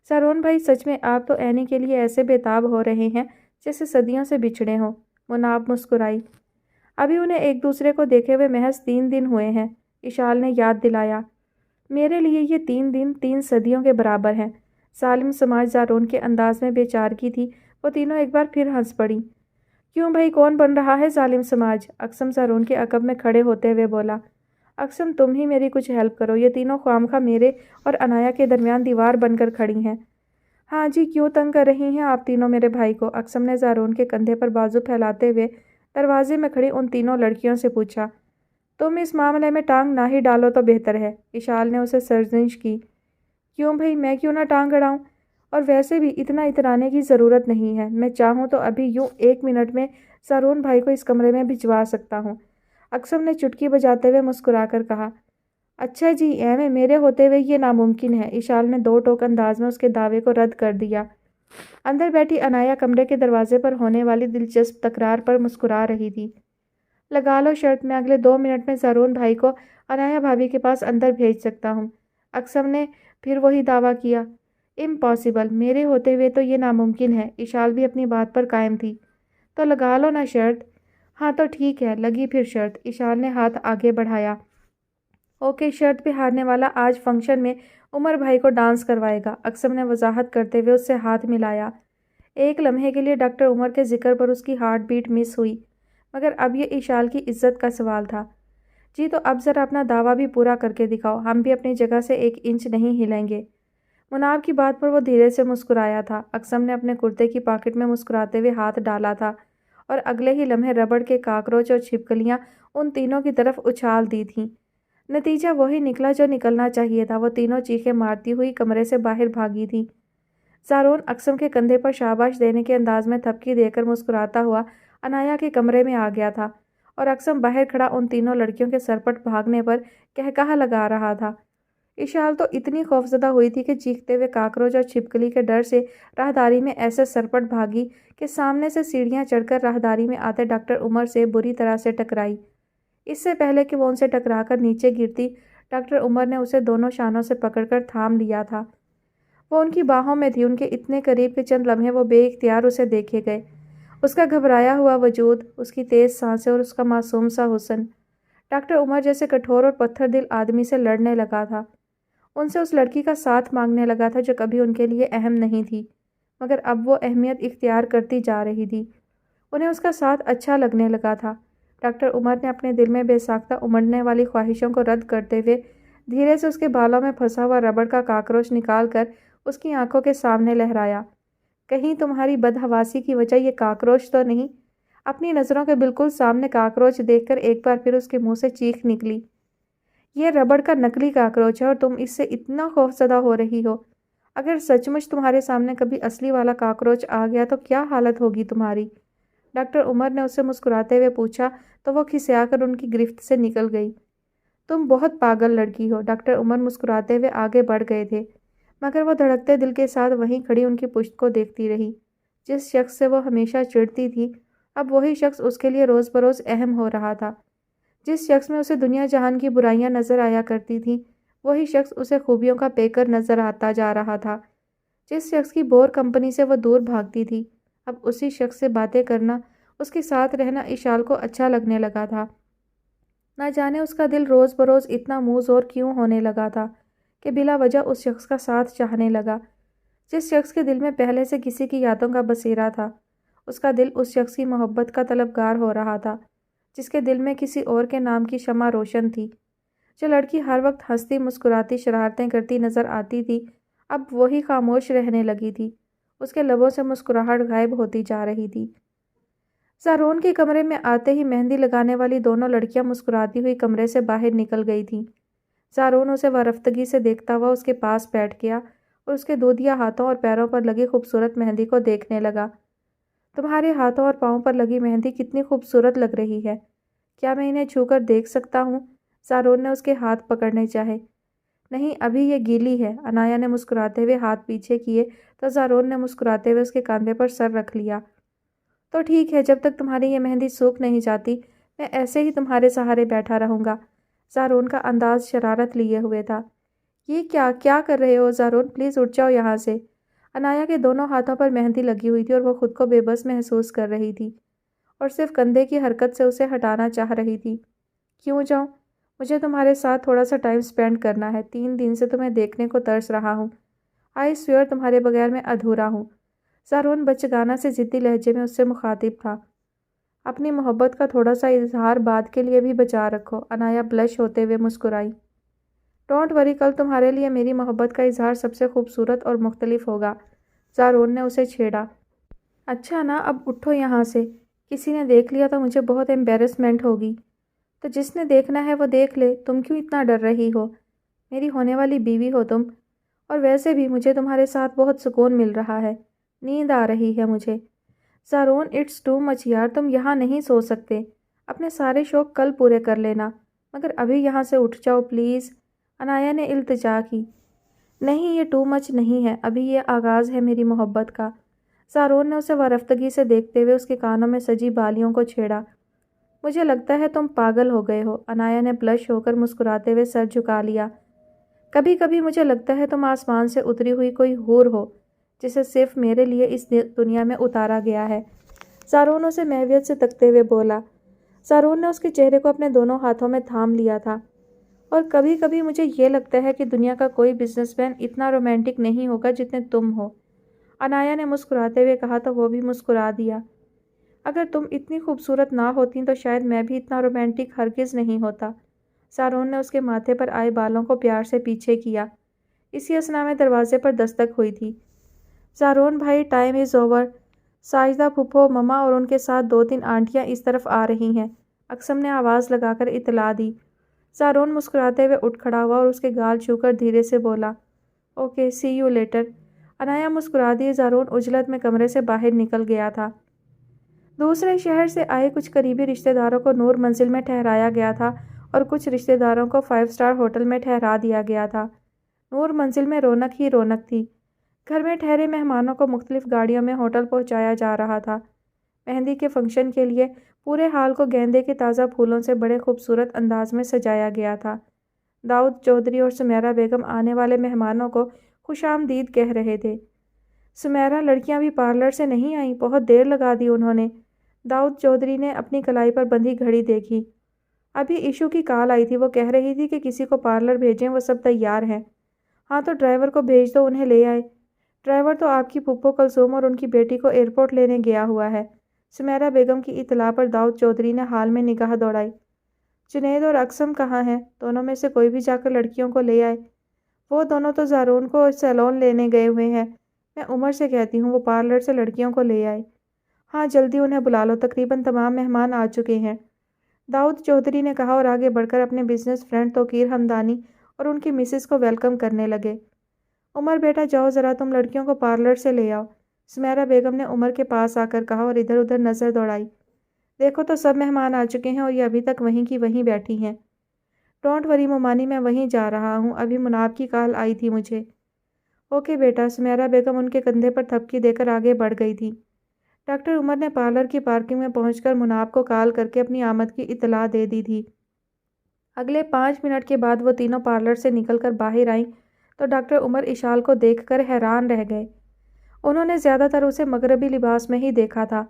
زارون بھائی، سچ میں آپ تو اینی کے لیے ایسے بےتاب ہو رہے ہیں جیسے صدیوں سے بچھڑے ہوں، مناب مسکرائی۔ ابھی انہیں ایک دوسرے کو دیکھے ہوئے محض 3 دن ہوئے ہیں، اشال نے یاد دلایا۔ میرے لیے یہ 3 دن 3 صدیوں کے برابر ہیں۔ ظالم سماج زارون کے انداز میں بے چارگی تھی، وہ تینوں ایک بار پھر ہنس پڑیں۔ کیوں بھائی، کون بن رہا ہے ظالم سماج؟ اقسم زارون کے عقب میں کھڑے ہوتے ہوئے بولا۔ اقسم، تم ہی میری کچھ ہیلپ کرو، یہ تینوں خوامخواہ میرے اور انایا کے درمیان دیوار بن کر کھڑی ہیں۔ ہاں جی، کیوں تنگ کر رہی ہیں آپ تینوں میرے بھائی کو؟ اقسم نے زارون کے کندھے پر بازو پھیلاتے ہوئے دروازے میں کھڑی ان تینوں لڑکیوں سے پوچھا۔ تم اس معاملے میں ٹانگ نہ ہی ڈالو تو بہتر ہے، اشال نے اسے سرزنش کی۔ کیوں بھائی، میں کیوں نہ ٹانگ اڑاؤں؟ اور ویسے بھی اتنا اترانے کی ضرورت نہیں ہے، میں چاہوں تو ابھی یوں 1 منٹ میں زارون بھائی کو اس کمرے میں بھجوا سکتا ہوں، اقسم نے چٹکی بجاتے ہوئے مسکرا کر کہا۔ اچھا جی، ایویں میرے ہوتے ہوئے یہ ناممکن ہے، اشال نے 2 ٹوک انداز میں اس کے دعوے کو رد کر دیا۔ اندر بیٹھی انایا کمرے کے دروازے پر ہونے والی دلچسپ تکرار پر مسکرا رہی تھی۔ لگا لو شرط، میں اگلے 2 منٹ میں زارون بھائی کو انایا بھابھی کے پاس اندر بھیج سکتا ہوں، اقسم نے پھر وہی دعویٰ کیا۔ امپاسبل، میرے ہوتے ہوئے تو یہ ناممکن ہے، اشال بھی اپنی بات پر قائم تھی۔ تو لگا لو نا شرط۔ ہاں تو ٹھیک ہے، لگی پھر شرط، اشال نے ہاتھ آگے بڑھایا۔ اوکے، شرط پہ ہارنے والا آج فنکشن میں عمر بھائی کو ڈانس کروائے گا، اقسم نے وضاحت کرتے ہوئے اس سے ہاتھ ملایا۔ ایک لمحے کے لیے ڈاکٹر عمر کے ذکر پر اس کی ہارٹ بیٹ مس ہوئی، مگر اب یہ اشال کی عزت کا سوال تھا۔ جی تو اب ذرا اپنا دعویٰ بھی پورا کر کے دکھاؤ، ہم بھی اپنی جگہ سے 1 انچ نہیں ہلیں گے۔ مناب کی بات پر وہ دھیرے سے مسکرایا تھا۔ اقسم نے اپنے کرتے کی پاکٹ میں مسکراتے ہوئے ہاتھ ڈالا تھا اور اگلے ہی لمحے ربڑ کے کاکروچ اور چھپکلیاں ان تینوں کی طرف اچھال دی تھیں۔ نتیجہ وہی نکلا جو نکلنا چاہیے تھا، وہ تینوں چیخیں مارتی ہوئی کمرے سے باہر بھاگی تھیں۔ زارون اکسم کے کندھے پر شاباش دینے کے انداز میں تھپکی دے کر مسکراتا ہوا انایا کے کمرے میں آ گیا تھا اور اکسم باہر کھڑا ان تینوں لڑکیوں کے سرپٹ بھاگنے پر کہکہا لگا رہا تھا۔ اشال تو اتنی خوفزدہ ہوئی تھی کہ چیختے ہوئے کاکروچ اور چھپکلی کے ڈر سے راہداری میں ایسے سرپٹ بھاگی کہ سامنے سے سیڑھیاں چڑھ کر راہداری میں آتے ڈاکٹر عمر سے بری طرح سے ٹکرائی۔ اس سے پہلے کہ وہ ان سے ٹکرا کر نیچے گرتی، ڈاکٹر عمر نے اسے دونوں شانوں سے پکڑ کر تھام لیا تھا۔ وہ ان کی باہوں میں تھی، ان کے اتنے قریب کہ چند لمحے وہ بے اختیار اسے دیکھے گئے۔ اس کا گھبرایا ہوا وجود، اس کی تیز سانسیں اور اس کا معصوم سا حسن ڈاکٹر عمر جیسے کٹھور اور پتھر دل آدمی سے لڑنے لگا تھا۔ ان سے اس لڑکی کا ساتھ مانگنے لگا تھا جو کبھی ان کے لیے اہم نہیں تھی، مگر اب وہ اہمیت اختیار کرتی جا رہی تھی۔ انہیں اس کا ساتھ اچھا لگنے لگا تھا۔ ڈاکٹر عمر نے اپنے دل میں بے ساختہ امڑنے والی خواہشوں کو رد کرتے ہوئے دھیرے سے اس کے بالوں میں پھنسا ہوا ربڑ کا کاکروچ نکال کر اس کی آنکھوں کے سامنے لہرایا۔ کہیں تمہاری بدحواسی کی وجہ یہ کاکروچ تو نہیں؟ اپنی نظروں کے بالکل سامنے کاکروچ دیکھ کر ایک بار پھر اس کے منہ سے چیخ نکلی۔ یہ ربڑ کا نکلی کاکروچ ہے اور تم اس سے اتنا خوفزدہ ہو رہی ہو۔ اگر سچ مچ تمہارے سامنے کبھی اصلی والا کاکروچ آ گیا تو کیا حالت ہوگی تمہاری؟ ڈاکٹر عمر نے اس سے مسکراتے ہوئے پوچھا تو وہ کھسیا کر ان کی گرفت سے نکل گئی۔ تم بہت پاگل لڑکی ہو۔ ڈاکٹر عمر مسکراتے ہوئے آگے بڑھ گئے تھے، مگر وہ دھڑکتے دل کے ساتھ وہیں کھڑی ان کی پشت کو دیکھتی رہی۔ جس شخص سے وہ ہمیشہ چڑھتی تھی، اب وہی شخص اس کے لیے روز بروز اہم ہو رہا تھا۔ جس شخص میں اسے دنیا جہان کی برائیاں نظر آیا کرتی تھیں، وہی شخص اسے خوبیوں کا پیکر نظر آتا جا رہا تھا۔ جس شخص کی بور کمپنی سے وہ دور بھاگتی تھی، اب اسی شخص سے باتیں کرنا، اس کے ساتھ رہنا اشال کو اچھا لگنے لگا تھا۔ نہ جانے اس کا دل روز بروز اتنا منہ زور کیوں ہونے لگا تھا کہ بلا وجہ اس شخص کا ساتھ چاہنے لگا۔ جس شخص کے دل میں پہلے سے کسی کی یادوں کا بسیرا تھا، اس کا دل اس شخص کی محبت کا طلبگار ہو رہا تھا جس کے دل میں کسی اور کے نام کی شمع روشن تھی۔ جو لڑکی ہر وقت ہنستی مسکراتی شرارتیں کرتی نظر آتی تھی، اب وہی خاموش رہنے لگی تھی۔ اس کے لبوں سے مسکراہٹ غائب ہوتی جا رہی تھی۔ زارون کے کمرے میں آتے ہی مہندی لگانے والی دونوں لڑکیاں مسکراتی ہوئی کمرے سے باہر نکل گئی تھیں۔ زارون اسے وارفتگی سے دیکھتا ہوا اس کے پاس بیٹھ گیا اور اس کے دودھیا ہاتھوں اور پیروں پر لگی خوبصورت مہندی کو دیکھنے لگا۔ تمہارے ہاتھوں اور پاؤں پر لگی مہندی کتنی خوبصورت لگ رہی ہے۔ کیا میں انہیں چھو کر دیکھ سکتا ہوں؟ زارون نے اس کے ہاتھ پکڑنے چاہے۔ نہیں، ابھی یہ گیلی ہے۔ انایا نے مسکراتے ہوئے ہاتھ پیچھے کیے تو زارون نے مسکراتے ہوئے اس کے کاندھے پر سر رکھ لیا۔ تو ٹھیک ہے، جب تک تمہاری یہ مہندی سوکھ نہیں جاتی، میں ایسے ہی تمہارے سہارے بیٹھا رہوں گا۔ زارون کا انداز شرارت لیے ہوئے تھا۔ یہ کیا کر رہے ہو زارون؟ پلیز اٹھ جاؤ یہاں سے۔ انایا کے دونوں ہاتھوں پر مہندی لگی ہوئی تھی اور وہ خود کو بے بس محسوس کر رہی تھی اور صرف کندھے کی حرکت سے اسے ہٹانا چاہ رہی تھی۔ کیوں جاؤں؟ مجھے تمہارے ساتھ تھوڑا سا ٹائم سپینڈ کرنا ہے۔ 3 دن سے تمہیں دیکھنے کو ترس رہا ہوں۔ آئی سویئر تمہارے بغیر میں ادھورا ہوں۔ زارون بچگانہ سے ضدی لہجے میں اس سے مخاطب تھا۔ اپنی محبت کا تھوڑا سا اظہار بعد کے لیے بھی بچا رکھو۔ انایا بلش ہوتے ہوئے مسکرائی۔ ڈونٹ وری، کل تمہارے لیے میری محبت کا اظہار سب سے خوبصورت اور مختلف ہوگا۔ زارون نے اسے چھیڑا۔ اچھا نا، اب اٹھو یہاں سے۔ کسی نے دیکھ لیا تو مجھے بہت ایمبیرسمنٹ ہوگی۔ تو جس نے دیکھنا ہے وہ دیکھ لے، تم کیوں اتنا ڈر رہی ہو؟ میری ہونے والی بیوی ہو تم، اور ویسے بھی مجھے تمہارے ساتھ بہت سکون مل رہا ہے۔ نیند آ رہی ہے مجھے۔ زارون، اٹس ٹو مچ یار، تم یہاں نہیں سو سکتے۔ اپنے سارے شوق کل پورے کر لینا، مگر ابھی یہاں سے اٹھ جاؤ پلیز۔ انایا نے التجا کی۔ نہیں، یہ ٹو مچ نہیں ہے، ابھی یہ آغاز ہے میری محبت کا۔ زارون نے اسے وارفتگی سے دیکھتے ہوئے اس کے کانوں میں سجی بالیوں کو چھیڑا۔ مجھے لگتا ہے تم پاگل ہو گئے ہو۔ انایا نے بلش ہو کر مسکراتے ہوئے سر جھکا لیا۔ کبھی کبھی مجھے لگتا ہے تم آسمان سے اتری ہوئی کوئی حور ہو جسے صرف میرے لیے اس دنیا میں اتارا گیا ہے۔ زارون اسے محویت سے تکتے ہوئے بولا۔ زارون نے اس کے چہرے کو اپنے دونوں ہاتھوں میں تھام لیا تھا۔ اور کبھی کبھی مجھے یہ لگتا ہے کہ دنیا کا کوئی بزنس مین اتنا رومانٹک نہیں ہوگا جتنے تم ہو۔ انایا نے مسکراتے ہوئے کہا تو وہ بھی مسکرا دیا۔ اگر تم اتنی خوبصورت نہ ہوتی تو شاید میں بھی اتنا رومانٹک ہرگز نہیں ہوتا۔ زارون نے اس کے ماتھے پر آئے بالوں کو پیار سے پیچھے کیا۔ اسی اثنا میں دروازے پر دستک ہوئی تھی۔ زارون بھائی، ٹائم از اوور۔ ساجدہ پھپھو، مما اور ان کے ساتھ 2-3 آنٹیاں اس طرف آ رہی ہیں، اکسم نے آواز لگا کر اطلاع دی۔ زارون مسکراتے ہوئے اٹھ کھڑا ہوا اور اس کے گال چھو کر دھیرے سے بولا، okay, see you later. Anaya مسکرا دی۔ زارون عجلت میں کمرے سے باہر نکل گیا تھا۔ دوسرے شہر سے آئے کچھ قریبی رشتہ داروں کو نور منزل میں ٹھہرایا گیا تھا اور کچھ رشتہ داروں کو 5 اسٹار ہوٹل میں ٹھہرا دیا گیا تھا۔ نور منزل میں رونق ہی رونق تھی۔ گھر میں ٹھہرے مہمانوں کو مختلف گاڑیوں میں ہوٹل پہنچایا جا رہا تھا۔ مہندی کے فنکشن کے لیے پورے ہال کو گیندے کے تازہ پھولوں سے بڑے خوبصورت انداز میں سجایا گیا تھا۔ داؤد چودھری اور سمیرہ بیگم آنے والے مہمانوں کو خوش آمدید کہہ رہے تھے۔ سمیرہ، لڑکیاں بھی پارلر سے نہیں آئیں؟ بہت دیر لگا دی انہوں نے۔ داؤد چودھری نے اپنی کلائی پر بندھی گھڑی دیکھی۔ ابھی ایشو کی کال آئی تھی، وہ کہہ رہی تھی کہ کسی کو پارلر بھیجیں، وہ سب تیار ہیں۔ ہاں تو ڈرائیور کو بھیج دو، انہیں لے آئے۔ ڈرائیور تو آپ کی پھپھو کلثوم اور ان کی بیٹی کو ایئرپورٹ لینے گیا ہوا ہے۔ سمیرہ بیگم کی اطلاع پر داؤد چودھری نے ہال میں نگاہ دوڑائی۔ جنید اور اقسم کہاں ہیں؟ دونوں میں سے کوئی بھی جا کر لڑکیوں کو لے آئے۔ وہ دونوں تو زارون کو سیلون لینے گئے ہوئے ہیں۔ میں عمر سے کہتی ہوں وہ پارلر سے لڑکیوں کو لے آئے۔ ہاں جلدی انہیں بلا لو، تقریباً تمام مہمان آ چکے ہیں، داؤد چودھری نے کہا اور آگے بڑھ کر اپنے بزنس فرینڈ توقیر ہمدانی اور ان کی مسز کو ویلکم کرنے لگے۔ عمر بیٹا جاؤ ذرا تم لڑکیوں کو پارلر سے لے آؤ، سمیرہ بیگم نے عمر کے پاس آ کر کہا اور ادھر ادھر نظر دوڑائی۔ دیکھو تو سب مہمان آ چکے ہیں اور یہ ابھی تک وہیں کی وہیں بیٹھی ہیں۔ ڈونٹ وری مومانی، میں وہیں جا رہا ہوں، ابھی مناب کی کال آئی تھی مجھے۔ اوکے بیٹا، سمیرہ بیگم ان کے کندھے پر تھپکی دے کر آگے بڑھ گئی تھی۔ ڈاکٹر عمر نے پارلر کی پارکنگ میں پہنچ کر مناب کو کال کر کے اپنی آمد کی اطلاع دے دی تھی۔ اگلے 5 منٹ کے بعد وہ تینوں پارلر سے نکل کر باہر آئیں تو ڈاکٹر عمر اشال کو دیکھ کر حیران رہ گئے۔ انہوں نے زیادہ تر اسے مغربی لباس میں ہی دیکھا تھا،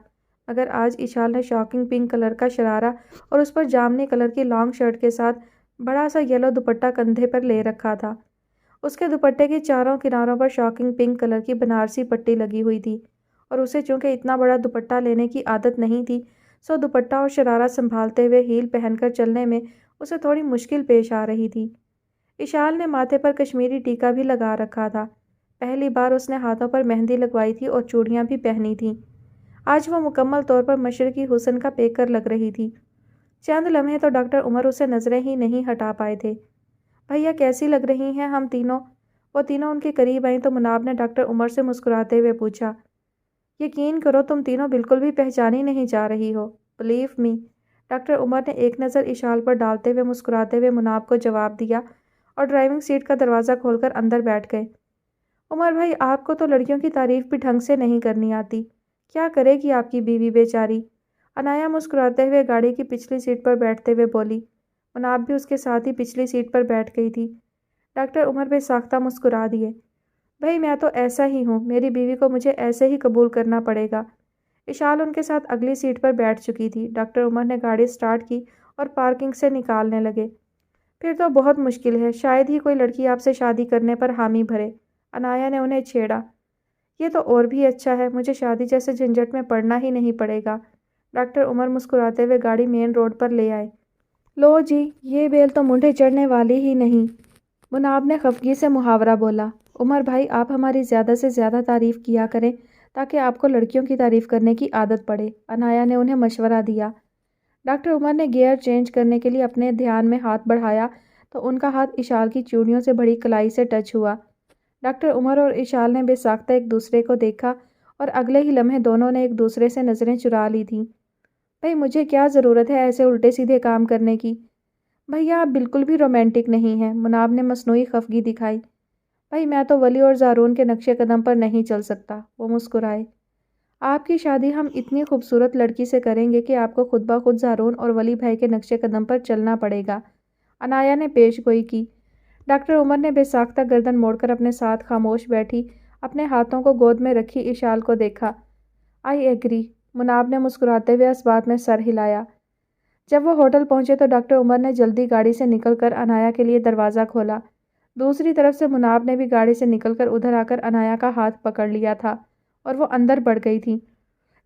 مگر آج اشال نے شاکنگ پنک کلر کا شرارہ اور اس پر جامنی کلر کی لانگ شرٹ کے ساتھ بڑا سا یلو دوپٹہ کندھے پر لے رکھا تھا۔ اس کے دوپٹے کے چاروں کناروں پر شاکنگ پنک کلر کی بنارسی پٹی لگی ہوئی تھی اور اسے چونکہ اتنا بڑا دوپٹہ لینے کی عادت نہیں تھی، سو دوپٹہ اور شرارہ سنبھالتے ہوئے ہیل پہن کر چلنے میں اسے تھوڑی مشکل پیش آ رہی تھی۔ اشال نے ماتھے پر کشمیری ٹیکا بھی لگا رکھا تھا۔ پہلی بار اس نے ہاتھوں پر مہندی لگوائی تھی اور چوڑیاں بھی پہنی تھیں۔ آج وہ مکمل طور پر مشرقی حسن کا پیکر لگ رہی تھی۔ چند لمحے تو ڈاکٹر عمر اسے نظریں ہی نہیں ہٹا پائے تھے۔ بھیا کیسی لگ رہی ہیں ہم تینوں؟ وہ تینوں ان کے قریب آئیں تو مناب نے ڈاکٹر عمر سے مسکراتے ہوئے پوچھا۔ یقین کرو تم تینوں بالکل بھی پہچانی نہیں جا رہی ہو، بلیو می، ڈاکٹر عمر نے ایک نظر اشال پر ڈالتے ہوئے مسکراتے ہوئے مناب کو جواب دیا اور ڈرائیونگ سیٹ کا دروازہ کھول کر اندر بیٹھ گئے۔ عمر بھائی، آپ کو تو لڑکیوں کی تعریف بھی ڈھنگ سے نہیں کرنی آتی، کیا کرے گی آپ کی بیوی بیچاری؟ انایا مسکراتے ہوئے گاڑی کی پچھلی سیٹ پر بیٹھتے ہوئے بولی۔ مناب بھی اس کے ساتھ ہی پچھلی سیٹ پر بیٹھ گئی تھی۔ ڈاکٹر عمر بے ساختہ مسکرا دیے۔ بھائی میں تو ایسا ہی ہوں، میری بیوی کو مجھے ایسے ہی قبول کرنا پڑے گا۔ اشال ان کے ساتھ اگلی سیٹ پر بیٹھ چکی تھی۔ ڈاکٹر عمر نے گاڑی سٹارٹ کی اور پارکنگ سے نکالنے لگے۔ پھر تو بہت مشکل ہے، شاید ہی کوئی لڑکی آپ سے شادی کرنے پر حامی بھرے، انایا نے انہیں چھیڑا۔ یہ تو اور بھی اچھا ہے، مجھے شادی جیسے جھنجٹ میں پڑنا ہی نہیں پڑے گا۔ ڈاکٹر عمر مسکراتے ہوئے گاڑی مین روڈ پر لے آئے۔ لو جی، یہ بیل تو منڈے چڑھنے والی ہی نہیں، مناب نے خفگی سے محاورہ بولا۔ عمر بھائی، آپ ہماری زیادہ سے زیادہ تعریف کیا کریں تاکہ آپ کو لڑکیوں کی تعریف کرنے کی عادت پڑے، انایا نے انہیں مشورہ دیا۔ ڈاکٹر عمر نے گیئر چینج کرنے کے لیے اپنے دھیان میں ہاتھ بڑھایا تو ان کا ہاتھ اشال کی چوڑیوں سے بڑی کلائی سے ٹچ ہوا۔ ڈاکٹر عمر اور اشال نے بے ساختہ ایک دوسرے کو دیکھا اور اگلے ہی لمحے دونوں نے ایک دوسرے سے نظریں چرا لی تھیں۔ بھائی مجھے کیا ضرورت ہے ایسے الٹے سیدھے کام کرنے کی؟ بھیا آپ بالکل بھی رومانٹک نہیں ہیں، مناب نے مصنوعی خفگی دکھائی۔ بھائی میں تو ولی اور زارون کے نقش قدم پر نہیں چل سکتا، وہ مسکرائے۔ آپ کی شادی ہم اتنی خوبصورت لڑکی سے کریں گے کہ آپ کو خود بخود زارون اور ولی بھائی کے نقش قدم پر چلنا پڑے گا، انایا نے پیش گوئی کی۔ ڈاکٹر عمر نے بے ساختہ گردن موڑ کر اپنے ساتھ خاموش بیٹھی اپنے ہاتھوں کو گود میں رکھی اشال کو دیکھا۔ آئی ایگری، مناب نے مسکراتے ہوئے اس بات میں سر ہلایا۔ جب وہ ہوٹل پہنچے تو ڈاکٹر عمر نے جلدی گاڑی سے نکل کر انایا کے لیے دروازہ کھولا۔ دوسری طرف سے مناب نے بھی گاڑی سے نکل کر ادھر آ کر انایا کا ہاتھ پکڑ لیا تھا اور وہ اندر بڑھ گئی تھی،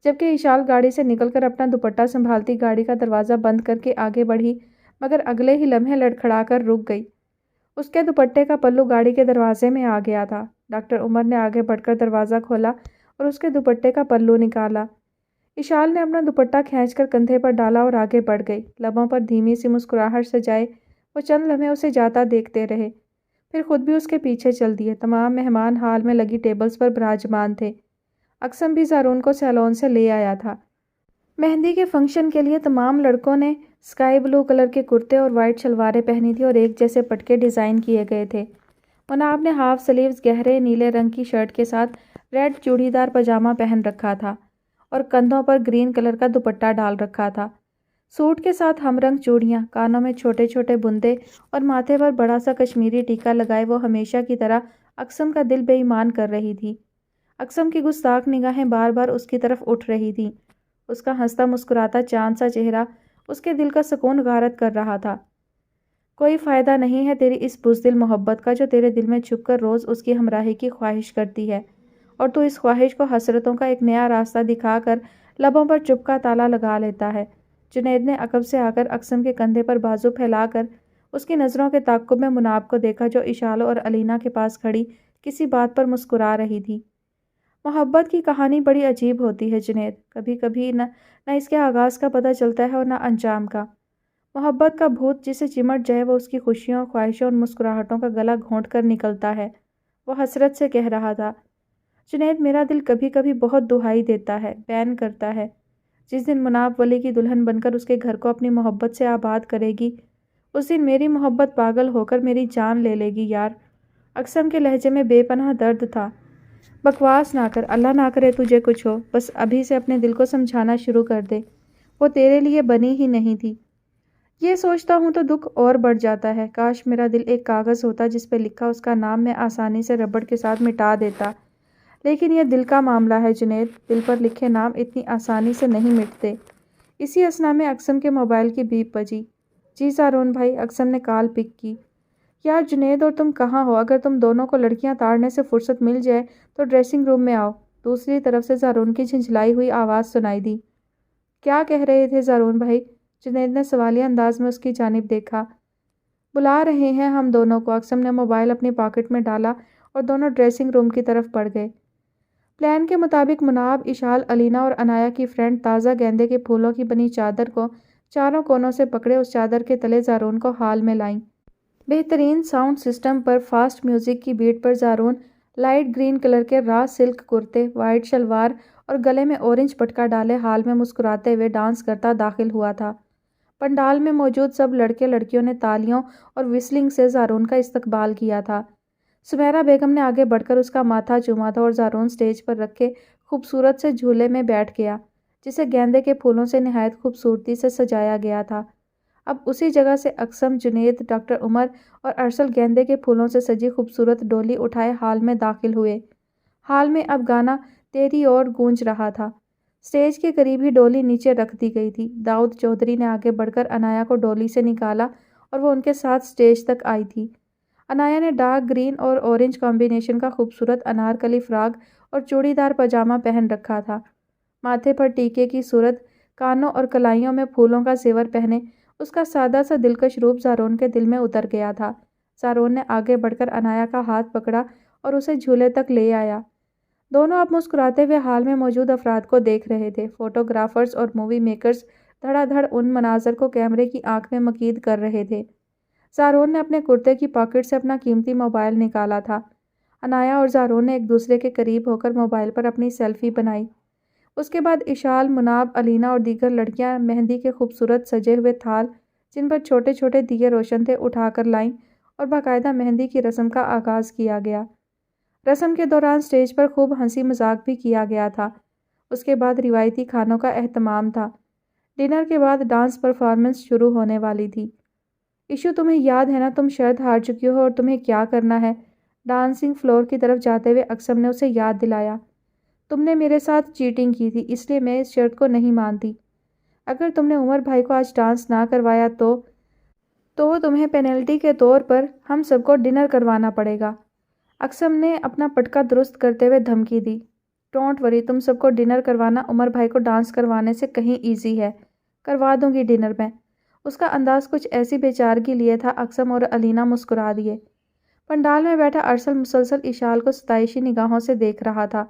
جبکہ اشال گاڑی سے نکل کر اپنا دوپٹہ سنبھالتی گاڑی کا دروازہ بند کر کے آگے بڑھی، مگر اگلے ہی لمحے لڑکھڑا کر رک گئی۔ اس کے دوپٹے کا پلو گاڑی کے دروازے میں آ گیا تھا۔ ڈاکٹر عمر نے آگے بڑھ کر دروازہ کھولا اور اس کے دوپٹے کا پلو نکالا۔ اشال نے اپنا دوپٹہ کھینچ کر کندھے پر ڈالا اور آگے بڑھ گئی، لبوں پر دھیمی سی مسکراہٹ سجائے وہ چند لمحے اسے جاتا دیکھتے رہے۔ پھر خود بھی اس کے پیچھے چل دیے۔ تمام مہمان ہال میں لگی ٹیبلز پر براجمان تھے۔ اقسم بھی زارون کو سیلون سے لے آیا تھا۔ مہندی کے فنکشن کے لیے تمام لڑکوں نے اسکائی بلو کلر کے کرتے اور وائٹ شلواریں پہنی تھی اور ایک جیسے پٹکے ڈیزائن کیے گئے تھے۔ مناب نے ہاف سلیوز گہرے نیلے رنگ کی شرٹ کے ساتھ ریڈ چوڑی دار پاجامہ پہن رکھا تھا اور کندھوں پر گرین کلر کا دوپٹہ ڈال رکھا تھا۔ سوٹ کے ساتھ ہم رنگ چوڑیاں، کانوں میں چھوٹے چھوٹے بندے اور ماتھے پر بڑا سا کشمیری ٹیکا لگائے وہ ہمیشہ کی طرح اقسم کا دل بے ایمان کر رہی تھی۔ اقسم کی گستاخ نگاہیں بار بار اس کی طرف اٹھ رہی تھیں۔ اس کا ہنستا مسکراتا چاند سا چہرہ اس کے دل کا سکون غارت کر رہا تھا۔ کوئی فائدہ نہیں ہے تیری اس بزدل محبت کا جو تیرے دل میں چھپ کر روز اس کی ہمراہی کی خواہش کرتی ہے، اور تو اس خواہش کو حسرتوں کا ایک نیا راستہ دکھا کر لبوں پر چپ کا تالا لگا لیتا ہے۔ جنید نے عقب سے آ کر اقسم کے کندھے پر بازو پھیلا کر اس کی نظروں کے تعاقب میں مناب کو دیکھا جو اشالو اور علینا کے پاس کھڑی کسی بات پر مسکرا رہی تھی۔ محبت کی کہانی بڑی عجیب ہوتی ہے جنید، کبھی کبھی نہ اس کے آغاز کا پتہ چلتا ہے اور نہ انجام کا۔ محبت کا بھوت جسے چمٹ جائے وہ اس کی خوشیوں، خواہشوں اور مسکراہٹوں کا گلا گھونٹ کر نکلتا ہے۔ وہ حسرت سے کہہ رہا تھا، جنید میرا دل کبھی کبھی بہت دہائی دیتا ہے، بین کرتا ہے۔ جس دن مناب ولی کی دلہن بن کر اس کے گھر کو اپنی محبت سے آباد کرے گی، اس دن میری محبت پاگل ہو کر میری جان لے لے گی یار۔ اقسم کے لہجے میں بے پناہ درد تھا۔ بکواس نہ کر، اللہ نہ کرے تجھے کچھ ہو، بس ابھی سے اپنے دل کو سمجھانا شروع کر دے، وہ تیرے لیے بنی ہی نہیں تھی۔ یہ سوچتا ہوں تو دکھ اور بڑھ جاتا ہے، کاش میرا دل ایک کاغذ ہوتا جس پہ لکھا اس کا نام میں آسانی سے ربڑ کے ساتھ مٹا دیتا، لیکن یہ دل کا معاملہ ہے جنید، دل پر لکھے نام اتنی آسانی سے نہیں مٹتے۔ اسی اثنا میں اقسم کے موبائل کی بیپ بجی۔ جی زارون بھائی، اقسم نے کال پک کی۔ یار جنید اور تم کہاں ہو؟ اگر تم دونوں کو لڑکیاں تاڑنے سے فرصت مل جائے تو ڈریسنگ روم میں آؤ۔ دوسری طرف سے زارون کی جھنجھلائی ہوئی آواز سنائی دی۔ کیا کہہ رہے تھے زارون بھائی؟ جنید نے سوالیہ انداز میں اس کی جانب دیکھا۔ بلا رہے ہیں ہم دونوں کو۔ اقسم نے موبائل اپنی پاکٹ میں ڈالا اور دونوں ڈریسنگ روم کی طرف بڑھ گئے۔ پلان کے مطابق مناب، اشال، علینا اور عنایا کی فرینڈ تازہ گیندے کے پھولوں کی بنی چادر کو چاروں کونوں سے پکڑے اس چادر کے تلے زارون کو ہال میں لائیں۔ بہترین ساؤنڈ سسٹم پر فاسٹ میوزک کی بیٹ پر زارون لائٹ گرین کلر کے را سلک کرتے، وائٹ شلوار اور گلے میں اورنج پٹکا ڈالے ہال میں مسکراتے ہوئے ڈانس کرتا داخل ہوا تھا۔ پنڈال میں موجود سب لڑکے لڑکیوں نے تالیوں اور وسلنگ سے زارون کا استقبال کیا تھا۔ سمیرا بیگم نے آگے بڑھ کر اس کا ماتھا چوما تھا اور زارون سٹیج پر رکھے خوبصورت سے جھولے میں بیٹھ گیا جسے گیندے کے پھولوں سے نہایت خوبصورتی سے سجایا گیا تھا۔ اب اسی جگہ سے اقسم، جنید، ڈاکٹر عمر اور ارسل گیندے کے پھولوں سے سجی خوبصورت ڈولی اٹھائے ہال میں داخل ہوئے۔ ہال میں اب گانا تیری اور گونج رہا تھا۔ سٹیج کے قریب ہی ڈولی نیچے رکھ دی گئی تھی۔ داؤد چودھری نے آگے بڑھ کر عنایا کو ڈولی سے نکالا اور وہ ان کے ساتھ سٹیج تک آئی تھی۔ عنایا نے ڈارک گرین اور اورنج کمبینیشن کا خوبصورت انارکلی فراک اور چوڑی دار پاجامہ پہن رکھا تھا۔ ماتھے پر ٹیکے کی صورت، کانوں اور کلائیوں میں پھولوں کا زیور پہنے اس کا سادہ سا دلکش روپ زارون کے دل میں اتر گیا تھا۔ زارون نے آگے بڑھ کر عنایا کا ہاتھ پکڑا اور اسے جھولے تک لے آیا۔ دونوں اب مسکراتے ہوئے ہال میں موجود افراد کو دیکھ رہے تھے۔ فوٹوگرافرز اور مووی میکرز دھڑا دھڑ ان مناظر کو کیمرے کی آنکھ میں مقید کر رہے تھے۔ زارون نے اپنے کرتے کی پاکٹ سے اپنا قیمتی موبائل نکالا تھا۔ عنایا اور زارون نے ایک دوسرے کے قریب ہو کر موبائل پر اپنی سیلفی بنائی۔ اس کے بعد اشال، مناب، علینا اور دیگر لڑکیاں مہندی کے خوبصورت سجے ہوئے تھال جن پر چھوٹے چھوٹے دیے روشن تھے اٹھا کر لائیں اور باقاعدہ مہندی کی رسم کا آغاز کیا گیا۔ رسم کے دوران سٹیج پر خوب ہنسی مذاق بھی کیا گیا تھا۔ اس کے بعد روایتی کھانوں کا اہتمام تھا۔ ڈنر کے بعد ڈانس پرفارمنس شروع ہونے والی تھی۔ ایشو تمہیں یاد ہے نا تم شرط ہار چکی ہو اور تمہیں کیا کرنا ہے؟ ڈانسنگ فلور کی طرف جاتے ہوئے اقسم نے اسے یاد دلایا۔ تم نے میرے ساتھ چیٹنگ کی تھی، اس لیے میں اس شرط کو نہیں مانتی۔ اگر تم نے عمر بھائی کو آج ڈانس نہ کروایا تو تمہیں پینلٹی کے طور پر ہم سب کو ڈنر کروانا پڑے گا۔ اقسم نے اپنا پٹکا درست کرتے ہوئے دھمکی دی۔ ڈونٹ وری، تم سب کو ڈنر کروانا عمر بھائی کو ڈانس کروانے سے کہیں ایزی ہے، کروا دوں گی ڈنر میں۔ اس کا انداز کچھ ایسی بے چارگی لیے تھا۔ اقسم اور علینا مسکرا دیے۔ پنڈال میں بیٹھا ارسل مسلسل اشال کو ستائشی نگاہوں سے دیکھ رہا تھا۔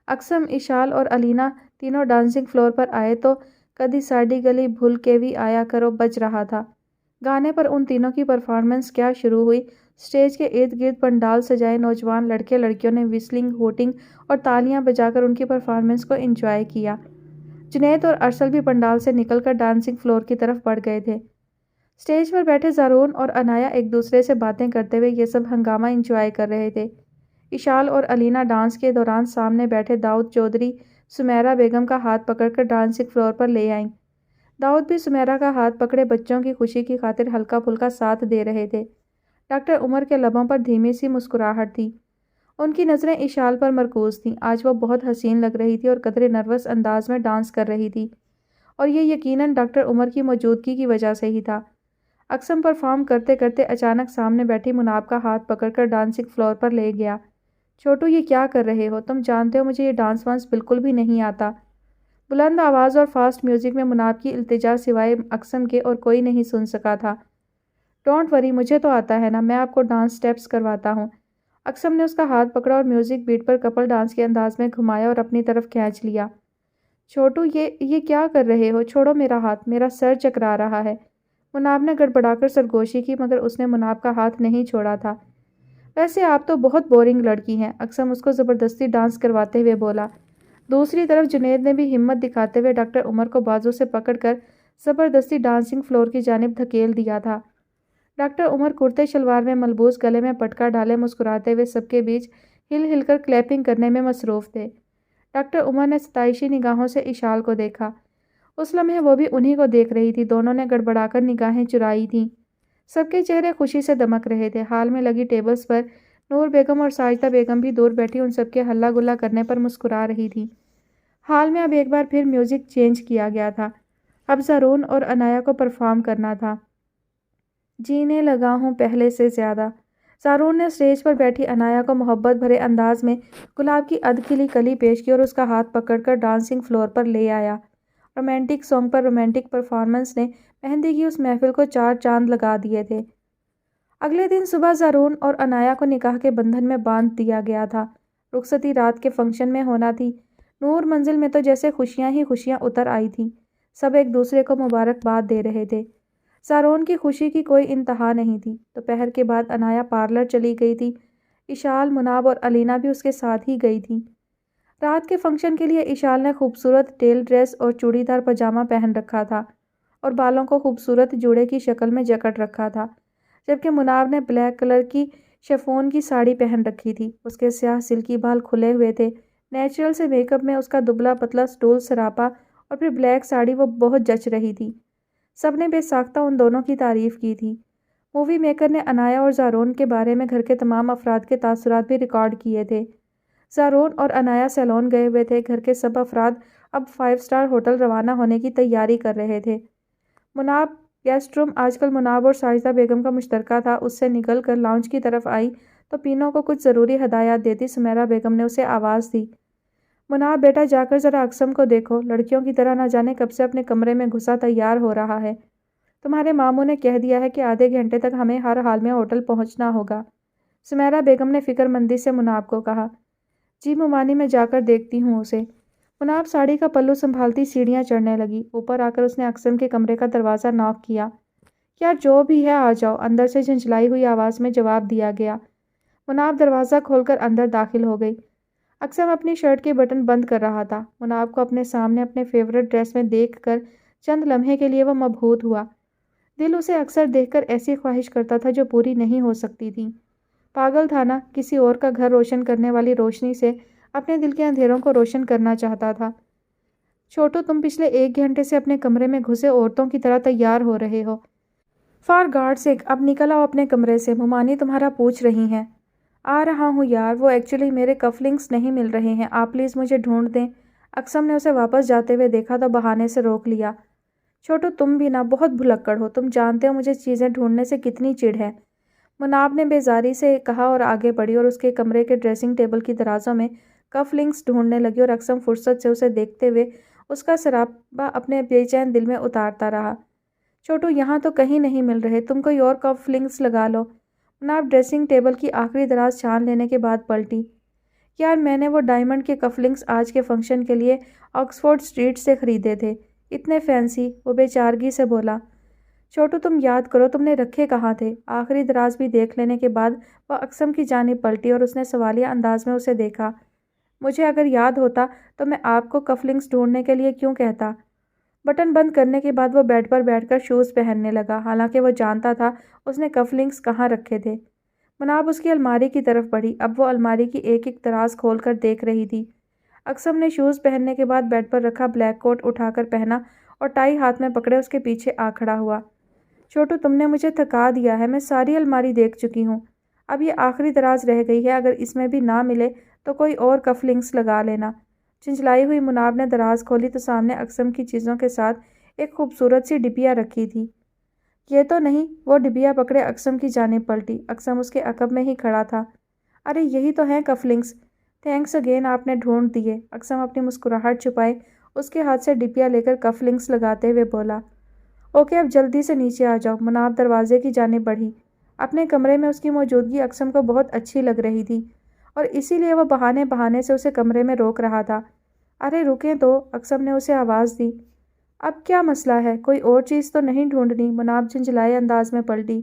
اقسم، اشال اور علینا تینوں ڈانسنگ فلور پر آئے تو کدی ساڈی گلی بھول کے وی آیا کرو بج رہا تھا۔ گانے پر ان تینوں کی پرفارمنس کیا شروع ہوئی اسٹیج کے ارد گرد پنڈال سجائے، نوجوان لڑکے لڑکیوں نے وسلنگ، ہوٹنگ اور تالیاں بجا کر ان کی پرفارمنس کو انجوائے کیا۔ جنید اور ارسل بھی پنڈال سے نکل کر ڈانسنگ فلور کی طرف بڑھ گئے تھے۔ اسٹیج پر بیٹھے زارون اور انایا ایک دوسرے سے باتیں کرتے ہوئے یہ سب ہنگامہ انجوائے کر رہے تھے۔ اشال اور علینا ڈانس کے دوران سامنے بیٹھے داؤد چودھری سمیرا بیگم کا ہاتھ پکڑ کر ڈانسنگ فلور پر لے آئیں۔ داؤد بھی سمیرا کا ہاتھ پکڑے بچوں کی خوشی کی خاطر ہلکا پھلکا ساتھ دے رہے تھے۔ ڈاکٹر عمر کے لبوں پر دھیمی سی مسکراہٹ تھی۔ ان کی نظریں اشال پر مرکوز تھیں۔ آج وہ بہت حسین لگ رہی تھی اور قدرے نروس انداز میں ڈانس کر رہی تھی، اور یہ یقیناً ڈاکٹر عمر کی موجودگی کی وجہ سے ہی تھا۔ اقسم پرفارم کرتے کرتے اچانک سامنے بیٹھی مناب کا ہاتھ پکڑ کر ڈانسنگ فلور پر لے گیا۔ چھوٹو، یہ کیا کر رہے ہو؟ تم جانتے ہو مجھے یہ ڈانس وانس بالکل بھی نہیں آتا۔ بلند آواز اور فاسٹ میوزک میں مناب کی التجا سوائے اقسم کے اور کوئی نہیں سن سکا تھا۔ ڈونٹ وری، مجھے تو آتا ہے نا، میں آپ کو ڈانس سٹیپس کرواتا ہوں۔ اقسم نے اس کا ہاتھ پکڑا اور میوزک بیٹ پر کپل ڈانس کے انداز میں گھمایا اور اپنی طرف کھینچ لیا۔ چھوٹو، یہ کیا کر رہے ہو؟ چھوڑو میرا ہاتھ، میرا سر چکرا رہا ہے۔ مناب نے گڑبڑا کر سرگوشی کی، مگر اس نے مناب کا ہاتھ نہیں چھوڑا تھا۔ ویسے آپ تو بہت بورنگ لڑکی ہیں، اقسم اس کو زبردستی ڈانس کرواتے ہوئے بولا۔ دوسری طرف جنید نے بھی ہمت دکھاتے ہوئے ڈاکٹر عمر کو بازو سے پکڑ کر زبردستی ڈانسنگ فلور کی جانب دھکیل دیا تھا۔ ڈاکٹر عمر کرتے شلوار میں ملبوس، گلے میں پٹکا ڈالے مسکراتے ہوئے سب کے بیچ ہل ہل کر کلیپنگ کرنے میں مصروف تھے۔ ڈاکٹر عمر نے ستائشی نگاہوں سے اشال کو دیکھا۔ اس لمحے وہ بھی انہی کو دیکھ رہی تھی۔ دونوں نے گڑبڑا کر نگاہیں چرائی تھیں۔ سب کے چہرے خوشی سے دمک رہے تھے۔ ہال میں لگی ٹیبلز پر نور بیگم اور ساجدہ بیگم بھی دور بیٹھی ان سب کے ہلہ گلا کرنے پر مسکرا رہی تھی۔ ہال میں اب ایک بار پھر میوزک چینج کیا گیا تھا۔ اب زارون اور انایا کو پرفارم کرنا تھا۔ جینے لگا ہوں پہلے سے زیادہ۔ زارون نے اسٹیج پر بیٹھی انایا کو محبت بھرے انداز میں گلاب کی ادھ کھلی کلی پیش کی اور اس کا ہاتھ پکڑ کر ڈانسنگ فلور پر لے آیا۔ رومانٹک سانگ پر رومانٹک پرفارمنس نے مہندی کی اس محفل کو چار چاند لگا دیے تھے۔ اگلے دن صبح زارون اور انایا کو نکاح کے بندھن میں باندھ دیا گیا تھا۔ رخصتی رات کے فنکشن میں ہونا تھی۔ نور منزل میں تو جیسے خوشیاں ہی خوشیاں اتر آئی تھیں۔ سب ایک دوسرے کو مبارکباد دے رہے تھے۔ زارون کی خوشی کی کوئی انتہا نہیں تھی۔ دوپہر کے بعد انایا پارلر چلی گئی تھی۔ اشال، مناب اور علینا بھی اس کے ساتھ ہی گئی تھیں۔ رات کے فنکشن کے لیے اشال نے خوبصورت ٹیل ڈریس اور چوڑی دار پاجامہ پہن رکھا تھا اور بالوں کو خوبصورت جوڑے کی شکل میں جکڑ رکھا تھا، جبکہ مناب نے بلیک کلر کی شفون کی ساڑی پہن رکھی تھی۔ اس کے سیاہ سلکی بال کھلے ہوئے تھے۔ نیچرل سے میک اپ میں اس کا دبلا پتلا سٹول سراپا اور پھر بلیک ساڑی وہ بہت جچ رہی تھی۔ سب نے بے ساختہ ان دونوں کی تعریف کی تھی۔ مووی میکر نے انایا اور زارون کے بارے میں گھر کے تمام افراد کے تاثرات بھی ریکارڈ کیے تھے۔ زارون اور انایا سیلون گئے ہوئے تھے۔ گھر کے سب افراد اب 5 اسٹار ہوٹل روانہ ہونے کی تیاری کر رہے تھے۔ مناب گیسٹ روم آج کل مناب اور ساجدہ بیگم کا مشترکہ تھا، اس سے نکل کر لاؤنج کی طرف آئی تو پینوں کو کچھ ضروری ہدایات دیتی سمیرا بیگم نے اسے آواز دی۔ مناب بیٹا، جا کر ذرا اقسم کو دیکھو، لڑکیوں کی طرح نہ جانے کب سے اپنے کمرے میں گھسا تیار ہو رہا ہے۔ تمہارے ماموں نے کہہ دیا ہے کہ آدھے گھنٹے تک ہمیں ہر حال میں ہوٹل پہنچنا ہوگا۔ سمیرا بیگم نے فکر مندی سے مناب کو کہا۔ جی ممانی، میں جا کر دیکھتی ہوں اسے۔ مناب ساڑی کا پلو سنبھالتی سیڑھیاں چڑھنے لگی۔ اوپر آ کر اس نے اقسم کے کمرے کا دروازہ ناک کیا۔ یار جو بھی ہے آ جاؤ، اندر سے جھنجھلائی ہوئی آواز میں جواب دیا گیا۔ مناب دروازہ کھول کر اندر داخل ہو گئی۔ اقسم اپنی شرٹ کے بٹن بند کر رہا تھا۔ مناب کو اپنے سامنے اپنے فیورٹ ڈریس میں دیکھ کر چند لمحے کے لیے وہ مبہوت ہوا۔ دل اسے اکثر دیکھ کر ایسی خواہش کرتا تھا جو پوری نہیں ہو سکتی تھی۔ پاگل تھا نا، کسی اور کا گھر روشن کرنے والی روشنی سے اپنے دل کے اندھیروں کو روشن کرنا چاہتا تھا۔ چھوٹو، تم پچھلے 1 گھنٹے سے اپنے کمرے میں گھسے عورتوں کی طرح تیار ہو رہے ہو۔ فار گاڈ سیک، اب نکل آؤ اپنے کمرے سے، ممانی تمہارا پوچھ رہی ہیں۔ آ رہا ہوں یار، وہ ایکچولی میرے کف لنکس نہیں مل رہے ہیں، آپ پلیز مجھے ڈھونڈ دیں۔ اقسم نے اسے واپس جاتے ہوئے دیکھا تو بہانے سے روک لیا۔ چھوٹو، تم بھی نا بہت بھلکڑ ہو، تم جانتے ہو مجھے چیزیں ڈھونڈنے سے کتنی چڑ ہے۔ مناب نے بیزاری سے کہا اور آگے بڑھی اور اس کے کمرے کے ڈریسنگ ٹیبل کی درازوں میں کف لنکس ڈھونڈنے لگی اور اقسم فرصت سے اسے دیکھتے ہوئے اس کا سراپا اپنے بے چین دل میں اتارتا رہا۔ چھوٹو، یہاں تو کہیں نہیں مل رہے، تم کوئی اور کف لنکس لگا لو۔ مناب ڈریسنگ ٹیبل کی آخری دراز چھان لینے کے بعد پلٹی۔ یار میں نے وہ ڈائمنڈ کے کف لنکس آج کے فنکشن کے لیے آکسفورڈ اسٹریٹ سے خریدے تھے، اتنے فینسی، وہ بے چارگی سے بولا۔ چھوٹو تم یاد کرو تم نے رکھے کہاں تھے؟ آخری دراز بھی دیکھ لینے کے بعد وہ اقسم کی جانب پلٹی اور اس نے سوالیہ انداز میں اسے دیکھا۔ مجھے اگر یاد ہوتا تو میں آپ کو کف لنکس ڈھونڈنے کے لیے کیوں کہتا؟ بٹن بند کرنے کے بعد وہ بیڈ پر بیٹھ کر شوز پہننے لگا، حالانکہ وہ جانتا تھا اس نے کف لنکس کہاں رکھے تھے۔ مناب اس کی الماری کی طرف بڑھی، اب وہ الماری کی ایک ایک دراز کھول کر دیکھ رہی تھی۔ اقسم نے شوز پہننے کے بعد بیڈ پر رکھا بلیک کوٹ اٹھا کر پہنا اور ٹائی ہاتھ میں پکڑے اس کے پیچھے آ کھڑا ہوا۔ چھوٹو تم نے مجھے تھکا دیا ہے، میں ساری الماری دیکھ چکی ہوں، اب یہ آخری دراز رہ گئی ہے، اگر اس میں بھی نہ ملے تو کوئی اور کف لنکس لگا لینا۔ چنچلائی ہوئی مناب نے دراز کھولی تو سامنے اقسم کی چیزوں کے ساتھ ایک خوبصورت سی ڈبیا رکھی تھی۔ یہ تو نہیں، وہ ڈبیا پکڑے اقسم کی جانب پلٹی۔ اقسم اس کے عقب میں ہی کھڑا تھا۔ ارے یہی تو ہیں کف لنکس، تھینکس اگین، آپ نے ڈھونڈ دیے۔ اقسم اپنی مسکراہٹ چھپائے اس کے ہاتھ سے ڈبیا لے کر کف لنکس لگاتے ہوئے بولا، اوکے اب جلدی سے نیچے آ جاؤ۔ مناب دروازے کی جانب بڑھی۔ اپنے کمرے میں اس کی موجودگی اقسم کو بہت اچھی لگ رہی تھی اور اسی لیے وہ بہانے بہانے سے اسے کمرے میں روک رہا تھا۔ ارے رکیں تو، اقسم نے اسے آواز دی۔ اب کیا مسئلہ ہے؟ کوئی اور چیز تو نہیں ڈھونڈنی؟ مناب جھنجھلائے انداز میں پلٹی۔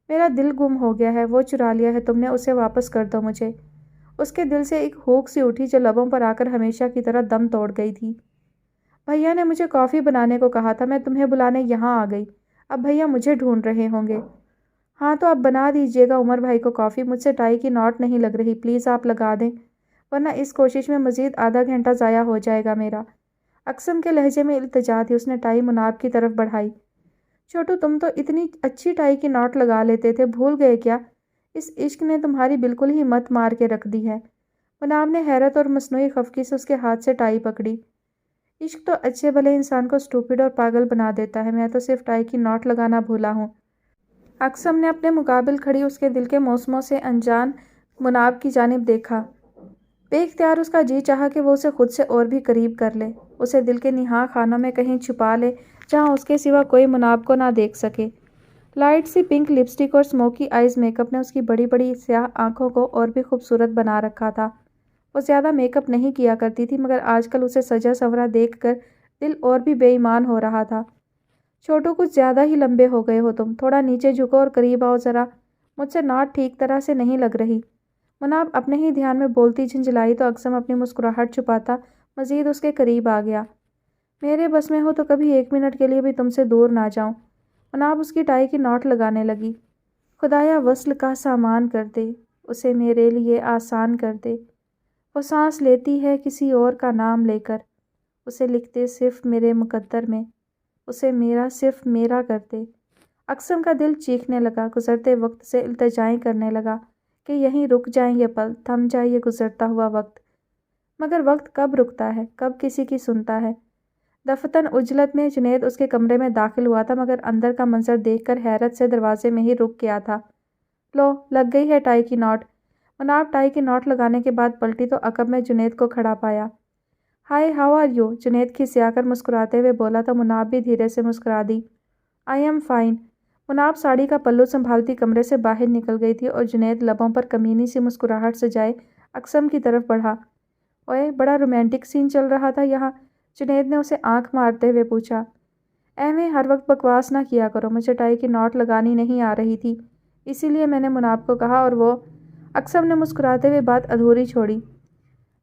میرا دل گم ہو گیا ہے، وہ چرا لیا ہے تم نے، اسے واپس کر دو مجھے۔ اس کے دل سے ایک ہوک سی اٹھی جو لبوں پر آ کر ہمیشہ کی طرح دم توڑ گئی تھی۔ بھیا نے مجھے کافی بنانے کو کہا تھا، میں تمہیں بلانے یہاں آ گئی، اب بھیا مجھے ڈھونڈ رہے ہوں گے۔ ہاں تو اب بنا دیجیے گا عمر بھائی کو کافی، مجھ سے ٹائی کی ناٹ نہیں لگ رہی، پلیز آپ لگا دیں، ورنہ اس کوشش میں مزید آدھا گھنٹہ ضائع ہو جائے گا میرا۔ اقسم کے لہجے میں التجا تھی، اس نے ٹائی مناب کی طرف بڑھائی۔ چھوٹو تم تو اتنی اچھی ٹائی کی ناٹ لگا لیتے تھے، بھول گئے کیا؟ اس عشق نے تمہاری بالکل ہی مت مار کے رکھ دی ہے۔ مناب نے حیرت اور مصنوعی خفگی سے اس کے ہاتھ سے ٹائی پکڑی۔ عشق تو اچھے بھلے انسان کو سٹوپڈ اور پاگل بنا دیتا ہے، میں تو صرف ٹائی کی ناٹ لگانا بھولا ہوں۔ اقسم نے اپنے مقابل کھڑی اس کے دل کے موسموں سے انجان مناب کی جانب دیکھا۔ بے اختیار اس کا جی چاہا کہ وہ اسے خود سے اور بھی قریب کر لے، اسے دل کے نہا خانوں میں کہیں چھپا لے جہاں اس کے سوا کوئی مناب کو نہ دیکھ سکے۔ لائٹ سی پنک لپسٹک اور اسموکی آئیز میک اپ نے اس کی بڑی بڑی سیاہ آنکھوں کو اور بھی خوبصورت بنا رکھا تھا۔ وہ زیادہ میک اپ نہیں کیا کرتی تھی، مگر آج کل اسے سجا سنورا دیکھ کر دل اور بھی بے ایمان ہو رہا تھا۔ چھوٹو کچھ زیادہ ہی لمبے ہو گئے ہو تم، تھوڑا نیچے جھکو اور قریب آؤ ذرا، مجھ سے ناٹ ٹھیک طرح سے نہیں لگ رہی۔ مناب اپنے ہی دھیان میں بولتی جھنجھلائی تو اقسم اپنی مسکراہٹ چھپاتا مزید اس کے قریب آ گیا۔ میرے بس میں ہو تو کبھی ایک منٹ کے لیے بھی تم سے دور نہ جاؤں۔ مناب اس کی ٹائی کی ناٹ لگانے لگی۔ خدایا وصل کا سامان کر دے، اسے میرے لیے آسان کر دے، وہ سانس لیتی ہے کسی اور کا نام لے کر، اسے لکھتے صرف میرے مقدر میں، اسے میرا صرف میرا کر دے۔ اقسم کا دل چیخنے لگا، گزرتے وقت سے التجائیں کرنے لگا کہ یہیں رک جائیں یہ پل، تھم جائے یہ گزرتا ہوا وقت۔ مگر وقت کب رکتا ہے، کب کسی کی سنتا ہے؟ دفتن عجلت میں جنید اس کے کمرے میں داخل ہوا تھا، مگر اندر کا منظر دیکھ کر حیرت سے دروازے میں ہی رک گیا تھا۔ لو لگ گئی ہے ٹائی کی ناٹ۔ مناب ٹائی کی ناٹ لگانے کے بعد پلٹی تو عقب میں جنید کو کھڑا پایا۔ ہائے ہاؤ آر یو؟ جنید کھسیا کر مسکراتے ہوئے بولا تو مناب بھی دھیرے سے مسکرا دی۔ I am fine. مناب ساڑی کا پلو سنبھالتی کمرے سے باہر نکل گئی تھی اور جنید لبوں پر کمینی سی مسکراہٹ سجائے اقسم کی طرف بڑھا۔ اوئے بڑا رومانٹک سین چل رہا تھا یہاں، جنید نے اسے آنکھ مارتے ہوئے پوچھا۔ ایویں ہر وقت بکواس نہ کیا کرو، مجھے ٹائی کی ناٹ لگانی نہیں آ رہی تھی، اسی لیے میں نے مناب کو کہا اور وہ… اقسم نے مسکراتے ہوئے بات ادھوری چھوڑی۔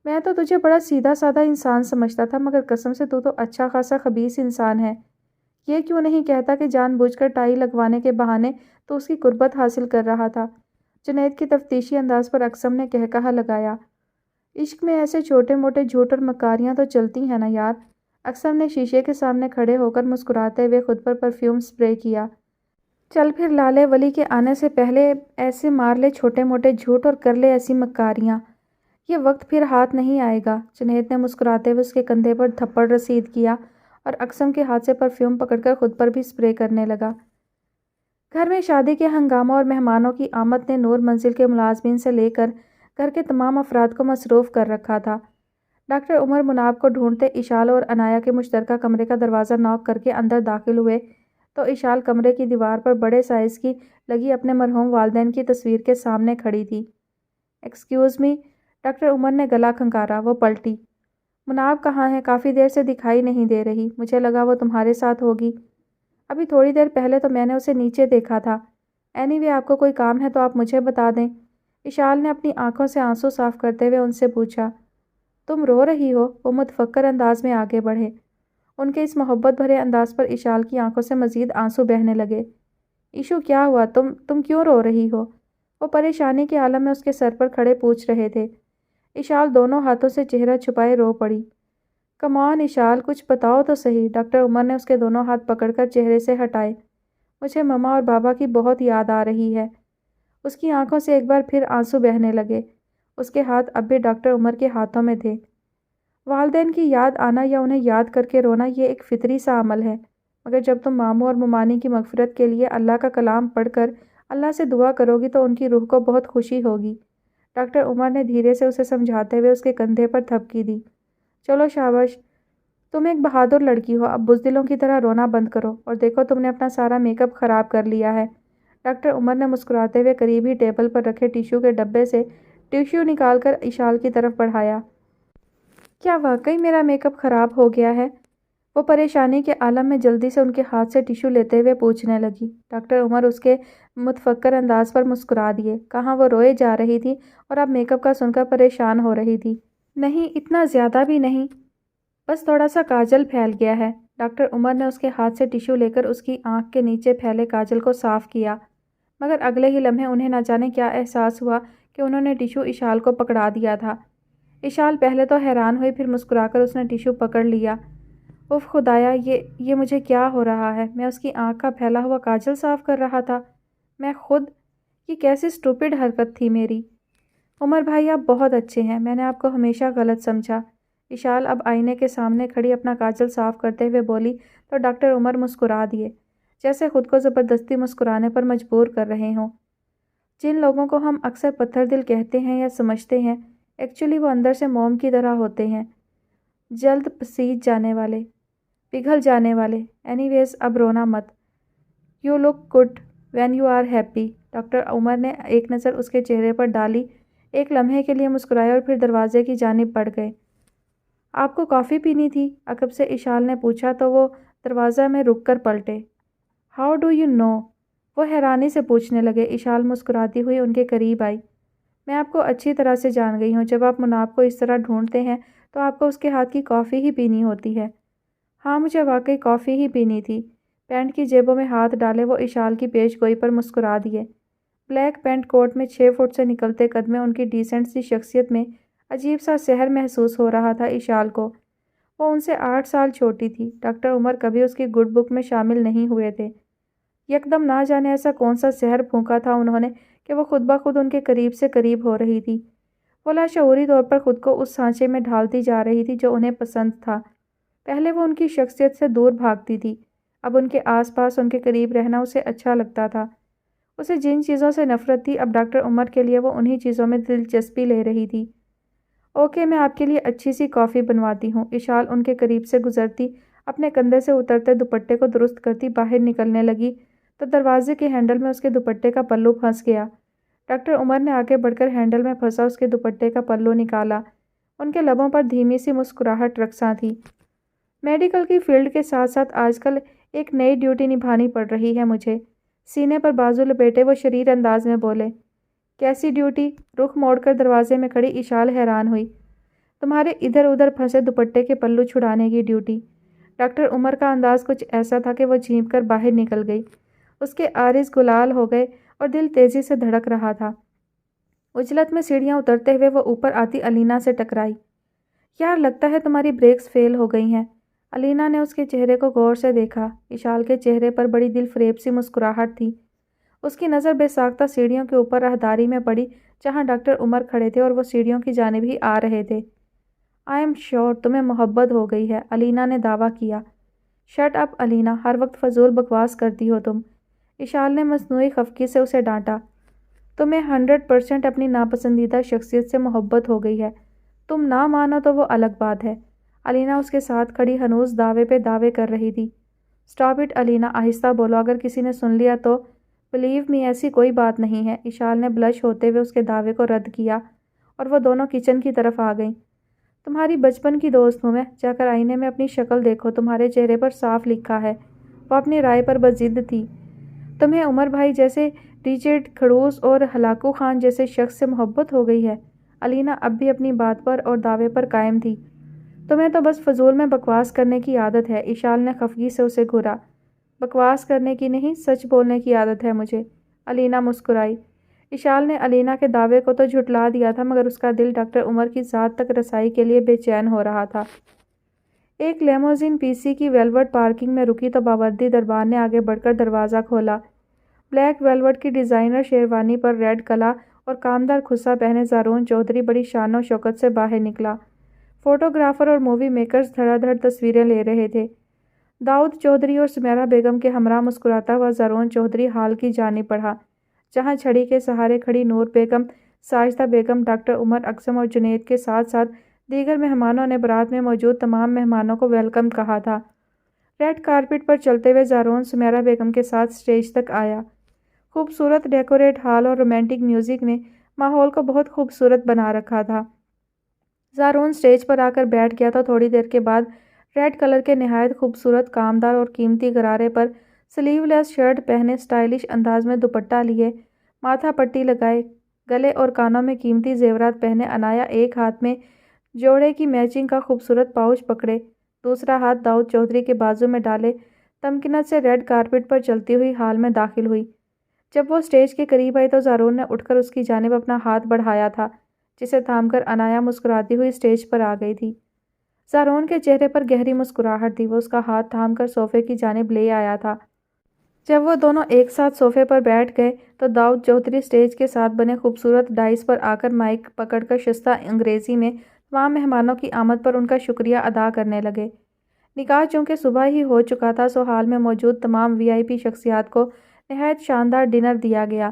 میں تو تجھے بڑا سیدھا سادہ انسان سمجھتا تھا، مگر قسم سے تو اچھا خاصا خبیث انسان ہے۔ یہ کیوں نہیں کہتا کہ جان بوجھ کر ٹائی لگوانے کے بہانے تو اس کی قربت حاصل کر رہا تھا؟ جنید کی تفتیشی انداز پر اقسم نے کہا لگایا۔ عشق میں ایسے چھوٹے موٹے جھوٹ اور مکاریاں تو چلتی ہیں نا یار۔ اقسم نے شیشے کے سامنے کھڑے ہو کر مسکراتے ہوئے خود پر پرفیوم سپرے کیا۔ چل پھر لالے ولی کے آنے سے پہلے ایسے مار لے چھوٹے موٹے جھوٹ اور کر لے ایسی مکاریاں، یہ وقت پھر ہاتھ نہیں آئے گا۔ جنید نے مسکراتے ہوئے اس کے کندھے پر تھپڑ رسید کیا اور اقسم کے ہاتھ سے پرفیوم پکڑ کر خود پر بھی سپرے کرنے لگا۔ گھر میں شادی کے ہنگاموں اور مہمانوں کی آمد نے نور منزل کے ملازمین سے لے کر گھر کے تمام افراد کو مصروف کر رکھا تھا۔ ڈاکٹر عمر مناب کو ڈھونڈتے اشال اور عنایا کے مشترکہ کمرے کا دروازہ ناک کر کے اندر داخل ہوئے تو اشال کمرے کی دیوار پر بڑے سائز کی لگی اپنے مرحوم والدین کی تصویر کے سامنے کھڑی تھی۔ ایکسکیوز می، ڈاکٹر عمر نے گلا کھنکارا۔ وہ پلٹی۔ مناب کہاں ہے؟ کافی دیر سے دکھائی نہیں دے رہی، مجھے لگا وہ تمہارے ساتھ ہوگی۔ ابھی تھوڑی دیر پہلے تو میں نے اسے نیچے دیکھا تھا۔ اینی وے آپ کو کوئی کام ہے تو آپ مجھے بتا دیں۔ اشال نے اپنی آنکھوں سے آنسو صاف کرتے ہوئے ان سے پوچھا۔ تم رو رہی ہو؟ وہ متفکر انداز میں آگے بڑھے۔ ان کے اس محبت بھرے انداز پر اشال کی آنکھوں سے مزید آنسو بہنے لگے۔ ایشو کیا ہوا؟ تم کیوں رو رہی ہو؟ وہ پریشانی کے عالم میں اس کے سر پر کھڑے پوچھ رہے تھے۔ اشال دونوں ہاتھوں سے چہرہ چھپائے رو پڑی۔ کم آن اشال، کچھ بتاؤ تو صحیح۔ ڈاکٹر عمر نے اس کے دونوں ہاتھ پکڑ کر چہرے سے ہٹائے۔ مجھے مما اور بابا کی بہت یاد آ رہی ہے۔ اس کی آنکھوں سے ایک بار پھر آنسو بہنے لگے۔ اس کے ہاتھ اب بھی ڈاکٹر عمر کے ہاتھوں میں تھے۔ والدین کی یاد آنا یا انہیں یاد کر کے رونا یہ ایک فطری سا عمل ہے، مگر جب تم ماموں اور ممانی کی مغفرت کے لیے اللہ کا کلام پڑھ کر اللہ سے دعا کرو گی تو ان کی روح کو بہت خوشی ہوگی۔ ڈاکٹر عمر نے دھیرے سے اسے سمجھاتے ہوئے اس کے کندھے پر تھپکی دی۔ چلو شاباش، تم ایک بہادر لڑکی ہو، اب بزدلوں کی طرح رونا بند کرو، اور دیکھو تم نے اپنا سارا میک اپ خراب کر لیا ہے۔ ڈاکٹر عمر نے مسکراتے ہوئے قریب ہی ٹیبل پر رکھے ٹیشو کے ڈبے سے ٹیشو نکال کر اشال کی طرف بڑھایا۔ کیا واقعی میرا میک اپ خراب ہو گیا ہے؟ وہ پریشانی کے عالم میں جلدی سے ان کے ہاتھ سے ٹیشو لیتے ہوئے پوچھنے لگی۔ ڈاکٹر عمر اس کے متفکر انداز پر مسکرا دیے۔ کہاں وہ روئے جا رہی تھی اور اب میک اپ کا سن کر پریشان ہو رہی تھی۔ نہیں، اتنا زیادہ بھی نہیں، بس تھوڑا سا کاجل پھیل گیا ہے۔ ڈاکٹر عمر نے اس کے ہاتھ سے ٹیشو لے کر اس کی آنکھ کے نیچے پھیلے کاجل کو صاف کیا، مگر اگلے ہی لمحے انہیں نہ جانے کیا احساس ہوا کہ انہوں نے ٹیشو اشال کو پکڑا دیا تھا۔ اشال پہلے تو حیران ہوئی، پھر مسکرا کر اس نے ٹیشو پکڑ لیا۔ اف خدایا، یہ مجھے کیا ہو رہا ہے؟ میں اس کی آنکھ کا پھیلا ہوا کاجل صاف کر رہا تھا۔ میں خود، یہ کیسی اسٹوپڈ حرکت تھی میری۔ عمر بھائی آپ بہت اچھے ہیں، میں نے آپ کو ہمیشہ غلط سمجھا۔ اشال اب آئینے کے سامنے کھڑی اپنا کاجل صاف کرتے ہوئے بولی تو ڈاکٹر عمر مسکرا دیے، جیسے خود کو زبردستی مسکرانے پر مجبور کر رہے ہوں۔ جن لوگوں کو ہم اکثر پتھر دل کہتے ہیں یا سمجھتے ہیں، ایکچولی وہ اندر سے موم کی طرح ہوتے ہیں، جلد پسیج جانے والے، پگھل جانے والے۔ اینی ویز اب رونا مت۔ You look good when you are happy. Doctor Umar نے ایک نظر اس کے چہرے پر ڈالی، ایک لمحے کے لیے مسکرائے اور پھر دروازے کی جانب بڑھ گئے۔ آپ کو کافی پینی تھی؟ عقب سے اشال نے پوچھا تو وہ دروازہ میں رک کر پلٹے۔ How do you know? وہ حیرانی سے پوچھنے لگے۔ اشال مسکراتی ہوئی ان کے قریب آئی۔ میں آپ کو اچھی طرح سے جان گئی ہوں، جب آپ مناب کو اس طرح ڈھونڈتے ہیں تو آپ کو اس کے ہاتھ کی کافی ہی پینی ہوتی ہے۔ ہاں، مجھے واقعی کافی ہی پینی تھی۔ پینٹ کی جیبوں میں ہاتھ ڈالے وہ اشال کی پیش گوئی پر مسکرا دیے۔ بلیک پینٹ کوٹ میں 6 فٹ سے نکلتے قدمے ان کی ڈیسنٹ سی شخصیت میں عجیب سا سحر محسوس ہو رہا تھا اشال کو۔ وہ ان سے 8 سال چھوٹی تھی۔ ڈاکٹر عمر کبھی اس کی گڈ بک میں شامل نہیں ہوئے تھے۔ یکدم نہ جانے ایسا کون سا سحر پھونکا تھا انہوں نے کہ وہ خود بخود ان کے قریب سے قریب ہو رہی تھی۔ وہ لاشعوری طور پر خود کو اس سانچے میں ڈھالتی جا رہی تھی جو انہیں پسند تھا۔ پہلے وہ ان کی شخصیت سے دور بھاگتی تھی، اب ان کے آس پاس ان کے قریب رہنا اسے اچھا لگتا تھا۔ اسے جن چیزوں سے نفرت تھی، اب ڈاکٹر عمر کے لیے وہ انہی چیزوں میں دلچسپی لے رہی تھی۔ اوکے، میں آپ کے لیے اچھی سی کافی بنواتی ہوں۔ اشال ان کے قریب سے گزرتی اپنے کندھے سے اترتے دوپٹے کو درست کرتی باہر نکلنے لگی تو دروازے کے ہینڈل میں اس کے دوپٹے کا پلو پھنس گیا۔ ڈاکٹر عمر نے آگے بڑھ کر ہینڈل میں پھنسا اس کے دوپٹے کا پلو نکالا۔ ان کے لبوں پر دھیمی سی مسکراہٹ رقصاں تھی۔ میڈیکل کی فیلڈ کے ساتھ ساتھ آج کل ایک نئی ڈیوٹی نبھانی پڑ رہی ہے مجھے۔ سینے پر بازو لپیٹے وہ شریر انداز میں بولے۔ کیسی ڈیوٹی؟ رخ موڑ کر دروازے میں کھڑی اشال حیران ہوئی۔ تمہارے ادھر ادھر پھنسے دوپٹے کے پلو چھڑانے کی ڈیوٹی۔ ڈاکٹر عمر کا انداز کچھ ایسا تھا کہ وہ جھینپ کر باہر نکل گئی۔ اس کے عارض گلال ہو گئے اور دل تیزی سے دھڑک رہا تھا۔ عجلت میں سیڑھیاں اترتے ہوئے وہ اوپر آتی علینا سے ٹکرائی۔ یار، لگتا ہے تمہاری بریکس فیل ہو گئی ہیں۔ علینا نے اس کے چہرے کو غور سے دیکھا۔ اشال کے چہرے پر بڑی دل فریب سی مسکراہٹ تھی۔ اس کی نظر بے ساختہ سیڑھیوں کے اوپر راہداری میں پڑی جہاں ڈاکٹر عمر کھڑے تھے اور وہ سیڑھیوں کی جانب ہی آ رہے تھے۔ آئی ایم شیور تمہیں محبت ہو گئی ہے، علینا نے دعویٰ کیا۔ شٹ اپ علینا، ہر وقت فضول بکواس کرتی ہو تم۔ اشال نے مصنوعی خفگی سے اسے ڈانٹا۔ تمہیں 100% اپنی ناپسندیدہ شخصیت سے محبت ہو گئی ہے۔ تم نہ مانو تو وہ الگ بات ہے۔ علینا اس کے ساتھ کھڑی ہنوز دعوے پہ دعوے کر رہی تھی۔ اسٹاپ اٹ علینا، آہستہ بولو، اگر کسی نے سن لیا تو۔ بلیو می، ایسی کوئی بات نہیں ہے۔ اشال نے بلش ہوتے ہوئے اس کے دعوے کو رد کیا اور وہ دونوں کچن کی طرف آ گئیں۔ تمہاری بچپن کی دوست ہوں میں، جا کر آئینے میں اپنی شکل دیکھو، تمہارے چہرے پر صاف لکھا ہے وہ اپنی رائے پر بضد تھی۔ تمہیں عمر بھائی جیسے ریچرڈ کھڑوس اور ہلاکو خان جیسے شخص سے محبت ہو گئی ہے؟ علینا اب بھی اپنی بات پر اور دعوے پر قائم تھی۔ تمہیں تو بس فضول میں بکواس کرنے کی عادت ہے، اشال نے خفگی سے اسے گھورا۔ بکواس کرنے کی نہیں، سچ بولنے کی عادت ہے مجھے، علینا مسکرائی۔ اشال نے علینا کے دعوے کو تو جھٹلا دیا تھا، مگر اس کا دل ڈاکٹر عمر کی ذات تک رسائی کے لیے بے چین ہو رہا تھا۔ ایک لیموزین پی سی کی ویلوٹ پارکنگ میں رکی تو باوردی دربار نے آگے بڑھ کر دروازہ کھولا۔ بلیک ویلوٹ کی ڈیزائنر شیروانی پر ریڈ کلا اور کامدار کھسا پہنے زارون چودھری بڑی شان و شوکت سے باہر نکلا۔ فوٹوگرافر اور مووی میکرز دھڑا دھڑ تصویریں لے رہے تھے۔ داؤد چودھری اور سمیرا بیگم کے ہمراہ مسکراتا ہوا زارون چودھری ہال کی جانب بڑھا، جہاں چھڑی کے سہارے کھڑی نور بیگم، ساجدہ بیگم، ڈاکٹر عمر اکثم اور جنید کے ساتھ ساتھ دیگر مہمانوں نے بارات میں موجود تمام مہمانوں کو ویلکم کہا تھا۔ ریڈ کارپٹ پر چلتے ہوئے زارون سمیرا بیگم کے ساتھ اسٹیج تک آیا۔ خوبصورت ڈیکوریٹ ہال اور رومانٹک میوزک نے ماحول کو بہت خوبصورت بنا رکھا تھا۔ زارون اسٹیج پر آ کر بیٹھ گیا تو تھوڑی دیر کے بعد ریڈ کلر کے نہایت خوبصورت کامدار اور قیمتی غرارے پر سلیو لیس شرٹ پہنے، اسٹائلش انداز میں دوپٹہ لیے، ماتھا پٹی لگائے، گلے اور کانوں میں قیمتی زیورات پہنے انایا ایک ہاتھ میں جوڑے کی میچنگ کا خوبصورت پاؤچ پکڑے، دوسرا ہاتھ داؤد چودھری کے بازو میں ڈالے، تمکنت سے ریڈ کارپٹ پر چلتی ہوئی ہال میں داخل ہوئی۔ جب وہ اسٹیج کے قریب آئی تو زارون نے اٹھ کر اس کی جانب اپنا ہاتھ بڑھایا تھا، جسے تھام کر انایا مسکراتی ہوئی اسٹیج پر آ گئی تھی۔ زارون کے چہرے پر گہری مسکراہٹ تھی۔ وہ اس کا ہاتھ تھام کر صوفے کی جانب لے آیا تھا۔ جب وہ دونوں ایک ساتھ صوفے پر بیٹھ گئے تو داؤد چودھری اسٹیج کے ساتھ بنے خوبصورت ڈائس پر آ کر مائک پکڑ کر شستہ انگریزی میں تمام مہمانوں کی آمد پر ان کا شکریہ ادا کرنے لگے۔ نکاح چونکہ صبح ہی ہو چکا تھا، سو ہال میں موجود تمام وی آئی پی شخصیات کو نہایت شاندار ڈنر دیا گیا۔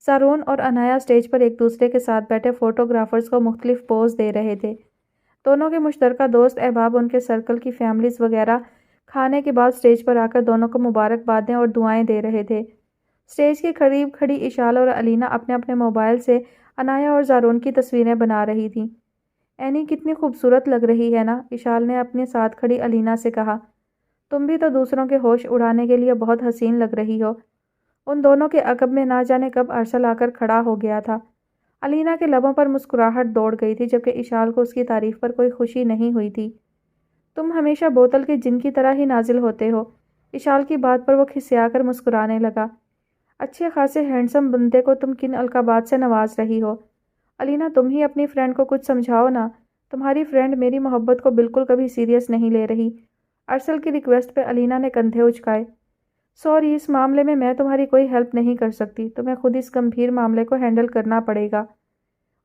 زارون اور انایا اسٹیج پر ایک دوسرے کے ساتھ بیٹھے فوٹوگرافرز کو مختلف پوز دے رہے تھے۔ دونوں کے مشترکہ دوست احباب، ان کے سرکل کی فیملیز وغیرہ کھانے کے بعد اسٹیج پر آ کر دونوں کو مبارکبادیں اور دعائیں دے رہے تھے۔ اسٹیج کے قریب کھڑی اشال اور علینا اپنے اپنے موبائل سے انایا اور زارون کی تصویریں بنا رہی تھیں۔ اینی کتنی خوبصورت لگ رہی ہے نا، اشال نے اپنے ساتھ کھڑی علینا سے کہا۔ تم بھی تو دوسروں کے ہوش اڑانے کے لیے بہت حسین لگ رہی ہو۔ ان دونوں کے عقب میں نہ جانے کب ارسل آ کر کھڑا ہو گیا تھا۔ علینا کے لبوں پر مسکراہٹ دوڑ گئی تھی، جبکہ اشال کو اس کی تعریف پر کوئی خوشی نہیں ہوئی تھی۔ تم ہمیشہ بوتل کے جن کی طرح ہی نازل ہوتے ہو۔ اشال کی بات پر وہ کھسیا کر مسکرانے لگا۔ اچھے خاصے ہینڈسم بندے کو تم کن القابات سے نواز رہی ہو؟ علینا تم ہی اپنی فرینڈ کو کچھ سمجھاؤ نا، تمہاری فرینڈ میری محبت کو بالکل کبھی سیریس نہیں لے رہی۔ ارسل کی ریکویسٹ پہ علینا نے کندھے اچکائے۔ سوری، اس معاملے میں تمہاری کوئی ہیلپ نہیں کر سکتی، تمہیں خود اس گمبھیر معاملے کو ہینڈل کرنا پڑے گا۔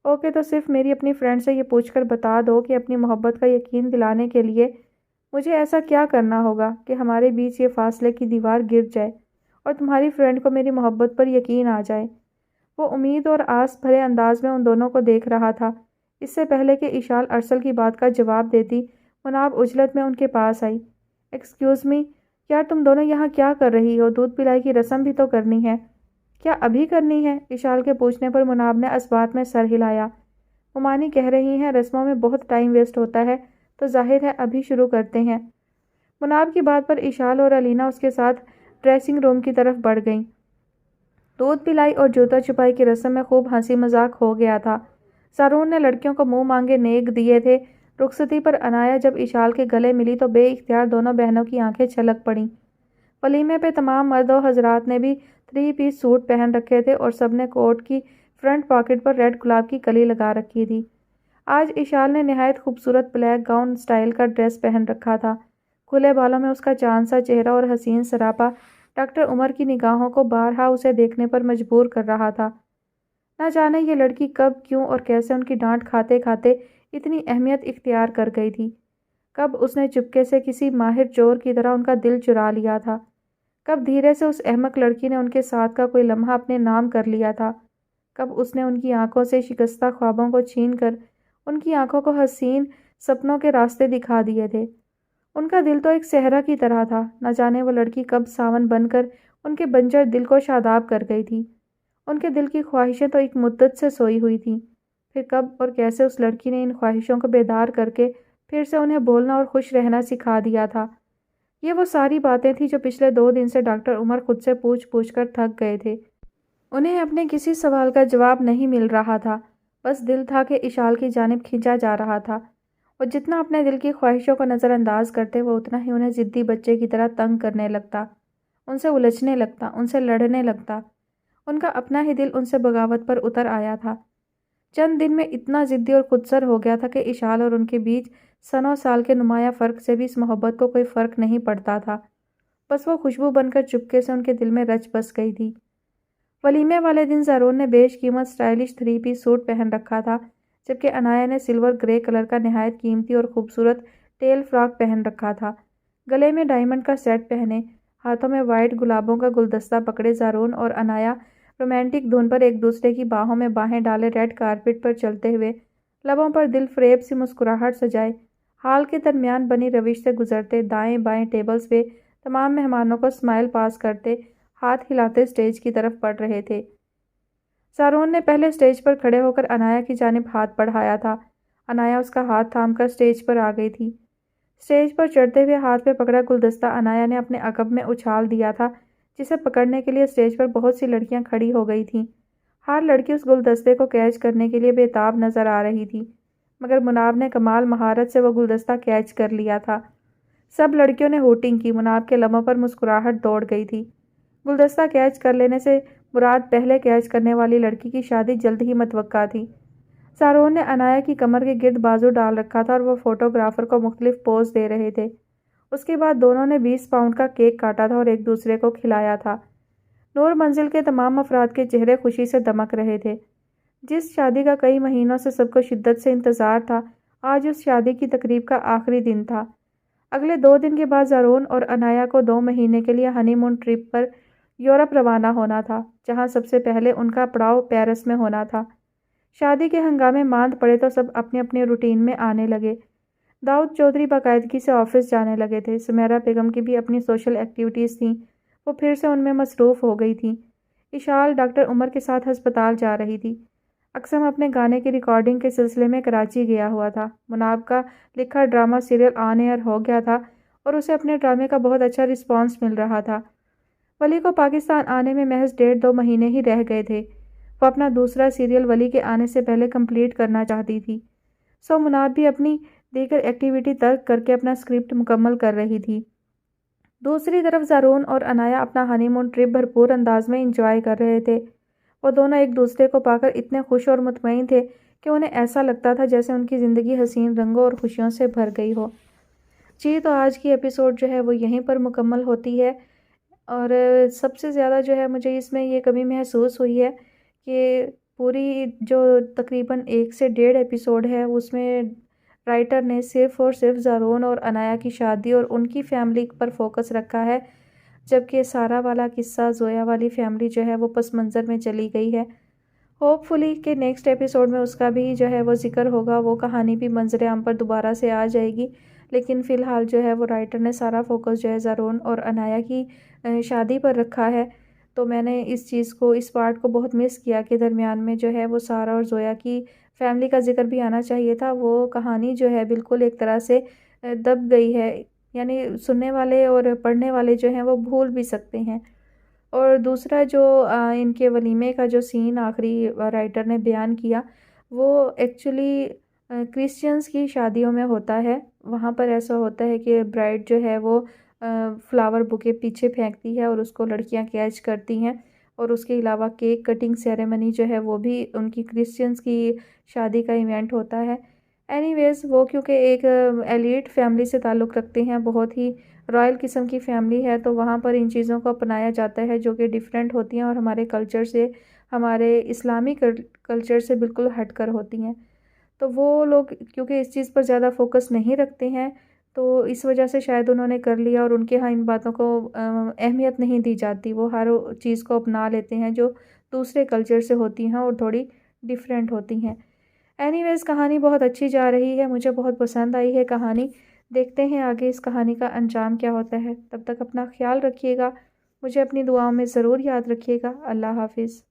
اوکے، تو صرف میری اپنی فرینڈ سے یہ پوچھ کر بتا دو کہ اپنی محبت کا یقین دلانے کے لیے مجھے ایسا کیا کرنا ہوگا کہ ہمارے بیچ یہ فاصلے کی دیوار گر جائے اور تمہاری فرینڈ کو میری محبت پر یقین آ جائے۔ وہ امید اور آس بھرے انداز میں ان دونوں کو دیکھ رہا تھا۔ اس سے پہلے کہ اشال ارسل کی بات کا جواب دیتی، مناب عجلت میں ان کے پاس آئی۔ ایکسکیوز می، یار تم دونوں یہاں کیا کر رہی ہو؟ دودھ پلائی کی رسم بھی تو کرنی ہے۔ کیا ابھی کرنی ہے؟ اشال کے پوچھنے پر مناب نے اسبات میں سر ہلایا۔ ممانی کہہ رہی ہیں رسموں میں بہت ٹائم ویسٹ ہوتا ہے، تو ظاہر ہے ابھی شروع کرتے ہیں۔ مناب کی بات پر اشال اور علینا اس کے ساتھ ڈریسنگ روم کی طرف بڑھ گئیں۔ دودھ پلائی اور جوتا چھپائی کی رسم میں خوب ہنسی مذاق ہو گیا تھا۔ زارون نے لڑکیوں کو منہ مانگے نیک دیے تھے۔ رخصتی پر انایا جب اشال کے گلے ملی تو بے اختیار دونوں بہنوں کی آنکھیں چھلک پڑیں۔ ولیمے پہ تمام مرد و حضرات نے بھی 3 پیس سوٹ پہن رکھے تھے اور سب نے کوٹ کی فرنٹ پاکٹ پر ریڈ گلاب کی کلی لگا رکھی تھی۔ آج اشال نے نہایت خوبصورت بلیک گاؤن سٹائل کا ڈریس پہن رکھا تھا۔ کھلے بالوں میں اس کا چاند سا چہرہ اور حسین سراپا ڈاکٹر عمر کی نگاہوں کو بارہا اسے دیکھنے پر مجبور کر رہا تھا۔ نہ جانے یہ لڑکی کب، کیوں اور کیسے ان کی ڈانٹ کھاتے کھاتے اتنی اہمیت اختیار کر گئی تھی۔ کب اس نے چپکے سے کسی ماہر چور کی طرح ان کا دل چرا لیا تھا۔ کب دھیرے سے اس احمق لڑکی نے ان کے ساتھ کا کوئی لمحہ اپنے نام کر لیا تھا۔ کب اس نے ان کی آنکھوں سے شکستہ خوابوں کو چھین کر ان کی آنکھوں کو حسین سپنوں کے راستے دکھا دیے تھے۔ ان کا دل تو ایک صحرا کی طرح تھا۔ نہ جانے وہ لڑکی کب ساون بن کر ان کے بنجر دل کو شاداب کر گئی تھی۔ ان کے دل کی خواہشیں تو ایک مدت سے سوئی ہوئی تھیں۔ پھر کب اور کیسے اس لڑکی نے ان خواہشوں کو بیدار کر کے پھر سے انہیں بولنا اور خوش رہنا سکھا دیا تھا۔ یہ وہ ساری باتیں تھیں جو پچھلے 2 دن سے ڈاکٹر عمر خود سے پوچھ کر تھک گئے تھے۔ انہیں اپنے کسی سوال کا جواب نہیں مل رہا تھا، بس دل تھا کہ اشال کی جانب کھینچا جا رہا تھا۔ وہ جتنا اپنے دل کی خواہشوں کو نظر انداز کرتے وہ اتنا ہی انہیں ضدی بچے کی طرح تنگ کرنے لگتا، ان سے الجھنے لگتا، ان سے لڑنے لگتا۔ ان کا اپنا ہی دل ان سے بغاوت پر اتر آیا تھا۔ چند دن میں اتنا ضدی اور خودسر ہو گیا تھا کہ اشال اور ان کے بیچ سنوں سال کے نمایاں فرق سے بھی اس محبت کو کوئی فرق نہیں پڑتا تھا۔ بس وہ خوشبو بن کر چپکے سے ان کے دل میں رچ بس گئی تھی۔ ولیمے والے دن زارون نے بیش قیمت سٹائلش 3 پیس سوٹ پہن رکھا تھا، جبکہ انایا نے سلور گرے کلر کا نہایت قیمتی اور خوبصورت ٹیل فراک پہن رکھا تھا۔ گلے میں ڈائمنڈ کا سیٹ پہنے، ہاتھوں میں وائٹ گلابوں کا گلدستہ پکڑے زارون اور انایا رومانٹک دھن پر ایک دوسرے کی باہوں میں باہیں ڈالے ریڈ کارپٹ پر چلتے ہوئے، لبوں پر دل فریب سی مسکراہٹ سجائے، ہال کے درمیان بنی روش سے گزرتے، دائیں بائیں ٹیبلز پہ تمام مہمانوں کو اسمائل پاس کرتے، ہاتھ ہلاتے اسٹیج کی طرف بڑھ رہے تھے۔ زارون نے پہلے اسٹیج پر کھڑے ہو کر انایا کی جانب ہاتھ بڑھایا تھا۔ انایا اس کا ہاتھ تھام کر اسٹیج پر آ گئی تھی۔ اسٹیج پر چڑھتے ہوئے ہاتھ میں پکڑا گلدستہ انایا نے اپنے عقب میں اچھال دیا تھا، جسے پکڑنے کے لیے اسٹیج پر بہت سی لڑکیاں کھڑی ہو گئی تھیں۔ ہر لڑکی اس گلدستے کو کیچ کرنے کے لیے بے تاب نظر آ رہی تھی، مگر مناب نے کمال مہارت سے وہ گلدستہ کیچ کر لیا تھا۔ سب لڑکیوں نے ہوٹنگ کی، مناب کے لبوں پر مسکراہٹ دوڑ گئی تھی۔ گلدستہ کیچ کر لینے سے مراد پہلے کیچ کرنے والی لڑکی کی شادی جلد ہی متوقع تھی۔ زارون نے انایا کی کمر کے گرد بازو ڈال رکھا تھا اور وہ فوٹوگرافر کو مختلف پوز دے رہے تھے۔ اس کے بعد دونوں نے 20 پاؤنڈ کا کیک کاٹا تھا اور ایک دوسرے کو کھلایا تھا۔ نور منزل کے تمام افراد کے چہرے خوشی سے دمک رہے تھے۔ جس شادی کا کئی مہینوں سے سب کو شدت سے انتظار تھا، آج اس شادی کی تقریب کا آخری دن تھا۔ اگلے 2 دن کے بعد زارون اور انایا کو 2 مہینے کے لیے ہنی مون ٹرپ پر یورپ روانہ ہونا تھا، جہاں سب سے پہلے ان کا پڑاؤ پیرس میں ہونا تھا۔ شادی کے ہنگامے ماند پڑے تو سب اپنے اپنے روٹین میں آنے لگے۔ داؤد چودھری باقاعدگی سے آفس جانے لگے تھے۔ سمیرہ بیگم کی بھی اپنی سوشل ایکٹیویٹیز تھیں، وہ پھر سے ان میں مصروف ہو گئی تھیں۔ اشال ڈاکٹر عمر کے ساتھ ہسپتال جا رہی تھی۔ اقسم اپنے گانے کی ریکارڈنگ کے سلسلے میں کراچی گیا ہوا تھا۔ مناب کا لکھا ڈرامہ سیریل آن ایئر ہو گیا تھا اور اسے اپنے ڈرامے کا بہت اچھا رسپانس مل رہا تھا۔ ولی کو پاکستان آنے میں محض 1.5-2 مہینے ہی رہ گئے تھے۔ وہ اپنا دوسرا سیریل ولی کے آنے سے پہلے کمپلیٹ کرنا چاہتی تھی، سو مناب بھی اپنی دیگر ایکٹیویٹی ترک کر کے اپنا اسکرپٹ مکمل کر رہی تھی۔ دوسری طرف زارون اور انایا اپنا ہنی مون ٹرپ بھرپور انداز میں انجوائے کر رہے تھے۔ وہ دونوں ایک دوسرے کو پا کر اتنے خوش اور مطمئن تھے کہ انہیں ایسا لگتا تھا جیسے ان کی زندگی حسین رنگوں اور خوشیوں سے بھر گئی ہو۔ جی تو آج کی ایپیسوڈ جو ہے وہ یہیں پر مکمل ہوتی ہے، اور سب سے زیادہ جو ہے مجھے اس میں یہ کمی محسوس ہوئی ہے کہ پوری جو تقریباً 1 سے 1.5 ایپیسوڈ ہے اس میں رائٹر نے صرف اور صرف زارون اور انایا کی شادی اور ان کی فیملی پر فوکس رکھا ہے، جبکہ سارا والا قصہ، زویا والی فیملی جو ہے وہ پس منظر میں چلی گئی ہے۔ ہوپ فلی کہ نیکسٹ ایپیسوڈ میں اس کا بھی جو ہے وہ ذکر ہوگا، وہ کہانی بھی منظر عام پر دوبارہ سے آ جائے گی، لیکن فی الحال جو ہے وہ رائٹر نے سارا فوکس جو ہے زارون اور انایا کی شادی پر رکھا ہے۔ تو میں نے اس چیز کو، اس پارٹ کو بہت مس کیا کہ درمیان میں جو ہے وہ سارا اور زویا کی فیملی کا ذکر بھی آنا چاہیے تھا۔ وہ کہانی جو ہے بالکل ایک طرح سے دب گئی ہے، یعنی سننے والے اور پڑھنے والے جو ہیں وہ بھول بھی سکتے ہیں۔ اور دوسرا جو ان کے ولیمے کا جو سین آخری رائٹر نے بیان کیا، وہ ایکچولی کرسچنز کی شادیوں میں ہوتا ہے۔ وہاں پر ایسا ہوتا ہے کہ برائڈ جو ہے وہ فلاور بوکے پیچھے پھینکتی ہے اور اس کو لڑکیاں کیچ کرتی ہیں، اور اس کے علاوہ کیک کٹنگ سیریمنی جو ہے وہ بھی ان کی کرسچنز کی شادی کا ایونٹ ہوتا ہے۔ اینی ویز وہ کیونکہ ایک ایلیٹ فیملی سے تعلق رکھتے ہیں، بہت ہی رائل قسم کی فیملی ہے، تو وہاں پر ان چیزوں کو اپنایا جاتا ہے جو کہ ڈیفرنٹ ہوتی ہیں اور ہمارے کلچر سے، ہمارے اسلامی کلچر سے بالکل ہٹ کر ہوتی ہیں۔ تو وہ لوگ کیونکہ اس چیز پر زیادہ فوکس نہیں رکھتے ہیں، تو اس وجہ سے شاید انہوں نے کر لیا، اور ان کے ہاں ان باتوں کو اہمیت نہیں دی جاتی۔ وہ ہر چیز کو اپنا لیتے ہیں جو دوسرے کلچر سے ہوتی ہیں اور تھوڑی ڈیفرنٹ ہوتی ہیں۔ اینی ویز کہانی بہت اچھی جا رہی ہے، مجھے بہت پسند آئی ہے کہانی۔ دیکھتے ہیں آگے اس کہانی کا انجام کیا ہوتا ہے۔ تب تک اپنا خیال رکھیے گا، مجھے اپنی دعاؤں میں ضرور یاد رکھیے گا۔ اللہ حافظ۔